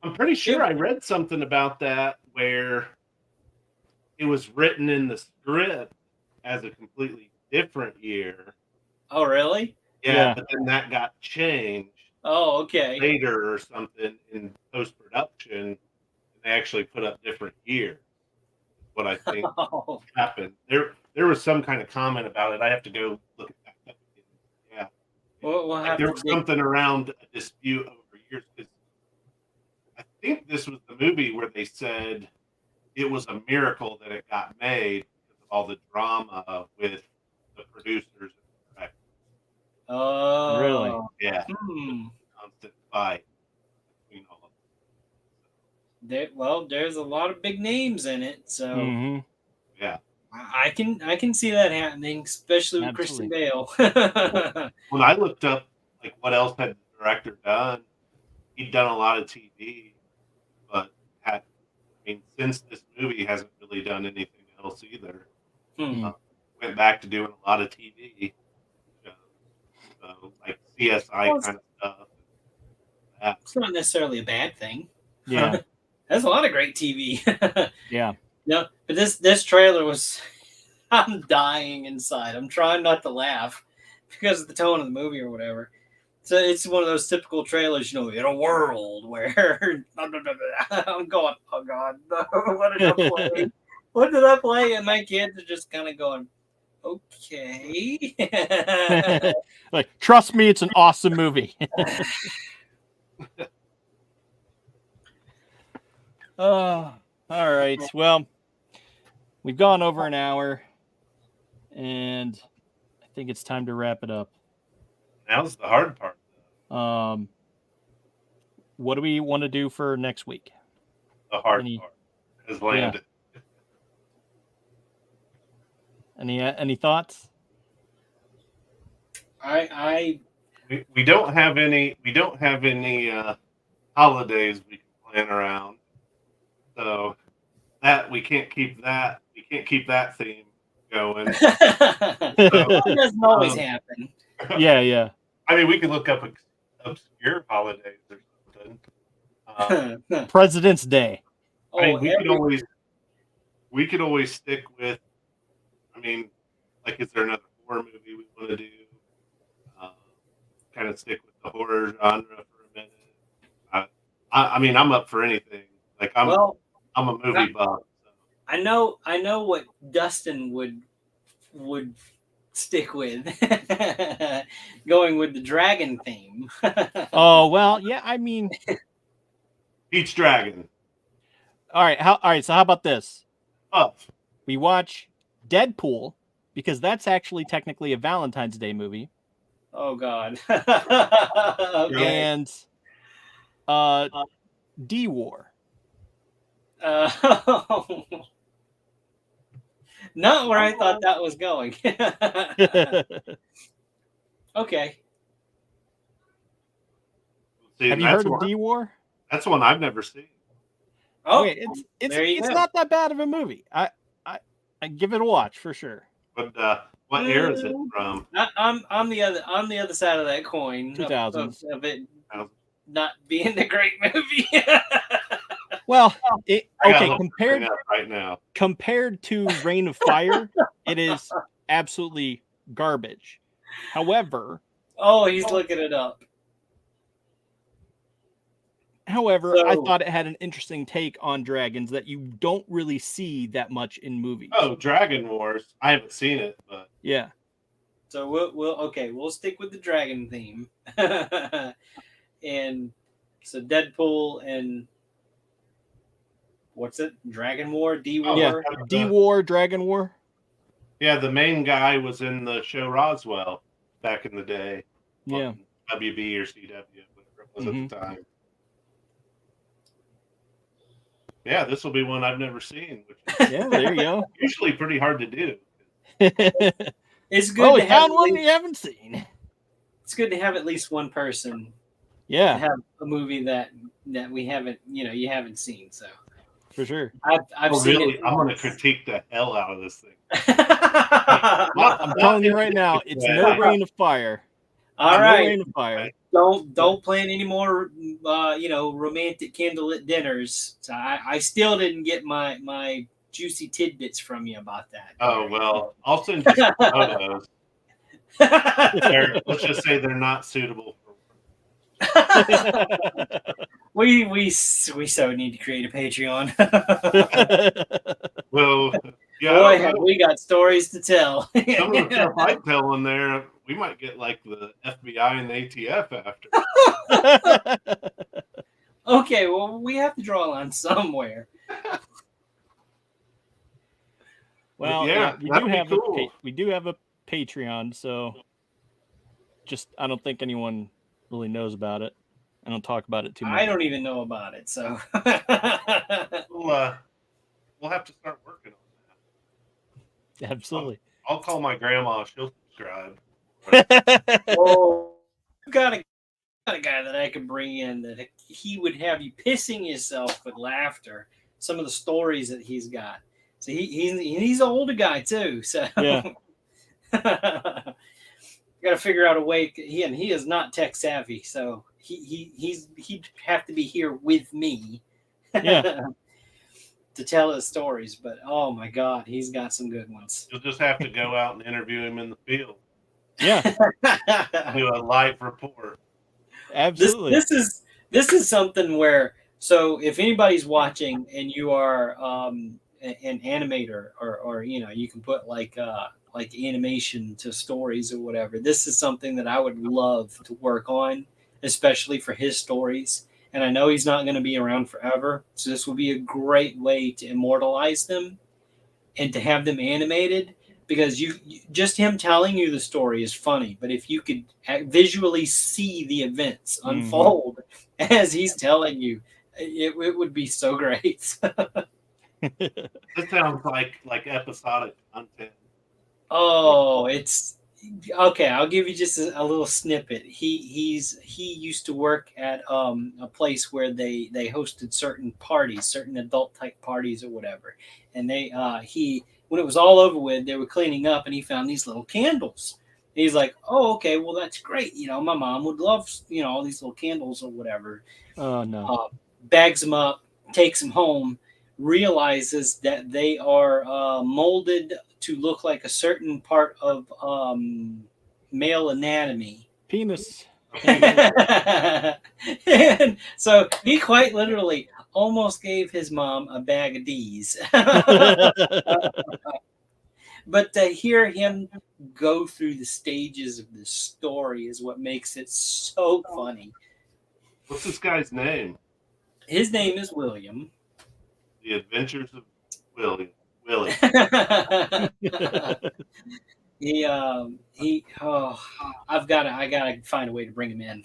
[SPEAKER 2] I'm pretty sure I read something about that where it was written in the script as a completely different year.
[SPEAKER 3] oh, really?
[SPEAKER 2] Yeah, but then that got changed
[SPEAKER 3] Oh, okay.
[SPEAKER 2] later or something in post production, and they actually put up different years. What I think
[SPEAKER 3] Oh,
[SPEAKER 2] happened there was some kind of comment about it. I have to go look at that up again. Yeah,
[SPEAKER 3] we'll have
[SPEAKER 2] there
[SPEAKER 3] to
[SPEAKER 2] was
[SPEAKER 3] dig.
[SPEAKER 2] something around a dispute over years because I think this was the movie where they said it was a miracle that it got made because of all the drama with the producers and the directors.
[SPEAKER 3] Oh,
[SPEAKER 1] Really?
[SPEAKER 2] Yeah,
[SPEAKER 3] Hmm.
[SPEAKER 2] constant fight between all of them.
[SPEAKER 3] There's a lot of big names in it, so
[SPEAKER 1] Mm-hmm.
[SPEAKER 2] Yeah.
[SPEAKER 3] I can see that happening, especially with Kristen Bale.
[SPEAKER 2] When I looked up like what else had the director done, he'd done a lot of TV, but since this movie hasn't really done anything else either.
[SPEAKER 3] Hmm.
[SPEAKER 2] Went back to doing a lot of TV shows, so like CSI
[SPEAKER 3] Well,
[SPEAKER 2] kind of stuff.
[SPEAKER 3] It's not necessarily a bad thing.
[SPEAKER 1] Yeah.
[SPEAKER 3] There's a lot of great TV.
[SPEAKER 1] Yeah.
[SPEAKER 3] No, but this trailer was, I'm dying inside. I'm trying not to laugh because of the tone of the movie or whatever. So it's one of those typical trailers, you know, in a world where I'm going, oh God, no, what did I play? What did I play? And my kids are just kind of going, okay.
[SPEAKER 1] Like, trust me, it's an awesome movie. All right. Well, we've gone over an hour, and I think it's time to wrap it up.
[SPEAKER 2] Now's the hard part.
[SPEAKER 1] What do we want to do for next week?
[SPEAKER 2] The hard part has landed.
[SPEAKER 1] Any thoughts?
[SPEAKER 2] We don't have any holidays we can plan around, so that we can't keep that theme going.
[SPEAKER 3] It doesn't always happen.
[SPEAKER 1] Yeah.
[SPEAKER 2] I mean, we could look up obscure holidays or something.
[SPEAKER 1] President's Day.
[SPEAKER 2] I mean, we could always stick with. I mean, like, is there another horror movie we want to do? Kind of stick with the horror genre for a minute. I mean, I'm up for anything. Like, I'm a movie buff. So.
[SPEAKER 3] I know what Dustin would stick with, going with the dragon theme.
[SPEAKER 1] Oh well, yeah. I mean,
[SPEAKER 2] Peach Dragon.
[SPEAKER 1] All right. So how about this?
[SPEAKER 2] Up.
[SPEAKER 1] We watch Deadpool because that's actually technically a Valentine's Day movie.
[SPEAKER 3] Oh God.
[SPEAKER 1] Okay. And D-War.
[SPEAKER 3] Not where I thought that was going. Okay.
[SPEAKER 2] See,
[SPEAKER 1] Have you heard of D-War?
[SPEAKER 2] That's one I've never seen.
[SPEAKER 3] Oh,
[SPEAKER 1] Wait,
[SPEAKER 3] there you
[SPEAKER 1] it's
[SPEAKER 3] go.
[SPEAKER 1] not that bad of a movie. I give it a watch for sure.
[SPEAKER 2] But what year is it from?
[SPEAKER 3] I'm the other side of that coin
[SPEAKER 1] 2000s.
[SPEAKER 3] of it not being a great movie.
[SPEAKER 1] Well,
[SPEAKER 2] I
[SPEAKER 1] okay,
[SPEAKER 2] gotta look this thing up right now.
[SPEAKER 1] compared to Reign of Fire, it is absolutely garbage. However,
[SPEAKER 3] Oh, he's looking it up.
[SPEAKER 1] I thought it had an interesting take on dragons that you don't really see that much in movies.
[SPEAKER 2] Oh, Dragon Wars. I haven't seen it, but
[SPEAKER 1] yeah.
[SPEAKER 3] So we'll stick with the dragon theme. And so Deadpool and what's it? Dragon War, D War.
[SPEAKER 1] Yeah, D War, Dragon War.
[SPEAKER 2] Yeah, the main guy was in the show Roswell back in the day.
[SPEAKER 1] Yeah.
[SPEAKER 2] WB or CW, whatever it was at the time. Yeah, this will be one I've never seen. Which
[SPEAKER 1] yeah, there you go.
[SPEAKER 2] Usually pretty hard to do.
[SPEAKER 3] It's good to
[SPEAKER 1] have one you haven't seen.
[SPEAKER 3] It's good to have at least one person.
[SPEAKER 1] Yeah,
[SPEAKER 3] have a movie that we haven't, you haven't seen. So
[SPEAKER 1] for sure,
[SPEAKER 3] I've seen
[SPEAKER 2] really,
[SPEAKER 3] it.
[SPEAKER 2] I'm going to critique the hell out of this thing.
[SPEAKER 1] I'm telling you right now, it's no Reign of Fire.
[SPEAKER 3] All right,
[SPEAKER 1] no Reign of Fire.
[SPEAKER 3] Don't plan any more, romantic candlelit dinners. So I still didn't get my juicy tidbits from you about that.
[SPEAKER 2] Oh well, I'll send you some photos. Let's just say they're not suitable.
[SPEAKER 3] we so need to create a Patreon.
[SPEAKER 2] Well, yeah,
[SPEAKER 3] boy, have we got stories to tell.
[SPEAKER 2] Some of the stuff I tell in there, we might get like the FBI and the ATF after.
[SPEAKER 3] Okay, well, we have to draw a line somewhere.
[SPEAKER 1] Well,
[SPEAKER 2] yeah,
[SPEAKER 1] we do have a Patreon, so just I don't think anyone really knows about it. I don't talk about it too much.
[SPEAKER 3] I don't even know about it, so
[SPEAKER 2] we'll have to start working on that.
[SPEAKER 1] Absolutely.
[SPEAKER 2] I'll call my grandma; she'll subscribe.
[SPEAKER 3] Oh, you got a guy that I could bring in that he would have you pissing yourself with laughter. Some of the stories that he's got. So he's an older guy too. So
[SPEAKER 1] yeah.
[SPEAKER 3] Got to figure out a way. He is not tech savvy, so he'd have to be here with me.
[SPEAKER 1] Yeah.
[SPEAKER 3] To tell his stories, but oh my god, he's got some good ones.
[SPEAKER 2] You'll just have to go out and interview him in the field.
[SPEAKER 1] Yeah.
[SPEAKER 2] Do a live report.
[SPEAKER 1] Absolutely.
[SPEAKER 3] This is something where, so if anybody's watching and you are an animator or you can put like animation to stories or whatever, this is something that I would love to work on, especially for his stories. And I know he's not going to be around forever, so this will be a great way to immortalize them and to have them animated, because you just him telling you the story is funny, but if you could visually see the events unfold as he's telling you, it would be so great.
[SPEAKER 2] This sounds like episodic content.
[SPEAKER 3] Oh, it's okay. I'll give you just a little snippet. He used to work at a place where they hosted certain parties, certain adult type parties or whatever, and when it was all over with, they were cleaning up, and he found these little candles. And he's like, "Oh, okay, well that's great. My mom would love all these little candles or whatever."
[SPEAKER 1] Oh no!
[SPEAKER 3] Bags them up, takes them home, realizes that they are molded to look like a certain part of male anatomy.
[SPEAKER 1] Penis.
[SPEAKER 3] And so he quite literally almost gave his mom a bag of D's. But to hear him go through the stages of the story is what makes it so funny.
[SPEAKER 2] What's this guy's name?
[SPEAKER 3] His name is William.
[SPEAKER 2] The Adventures of Willie.
[SPEAKER 3] I gotta find a way to bring him in.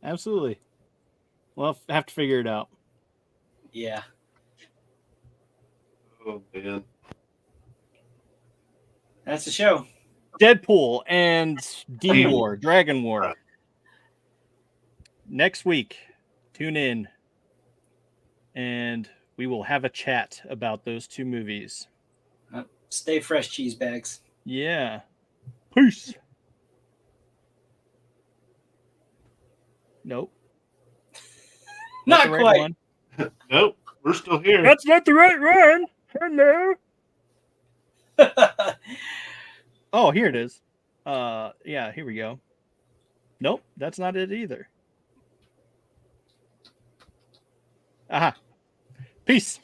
[SPEAKER 1] Absolutely. Well, I have to figure it out.
[SPEAKER 3] Yeah.
[SPEAKER 2] Oh man.
[SPEAKER 3] That's the show.
[SPEAKER 1] Deadpool and D War, Dragon War. Next week. tune in and we will have a chat about those two movies.
[SPEAKER 3] Stay fresh, cheese bags.
[SPEAKER 1] Yeah. Peace. Nope.
[SPEAKER 3] Not
[SPEAKER 1] the right
[SPEAKER 3] quite.
[SPEAKER 1] one.
[SPEAKER 2] Nope, we're still here.
[SPEAKER 1] That's not the right one. Hello. Oh, here it is. Yeah, here we go. Nope, that's not it either. Aha. Peace.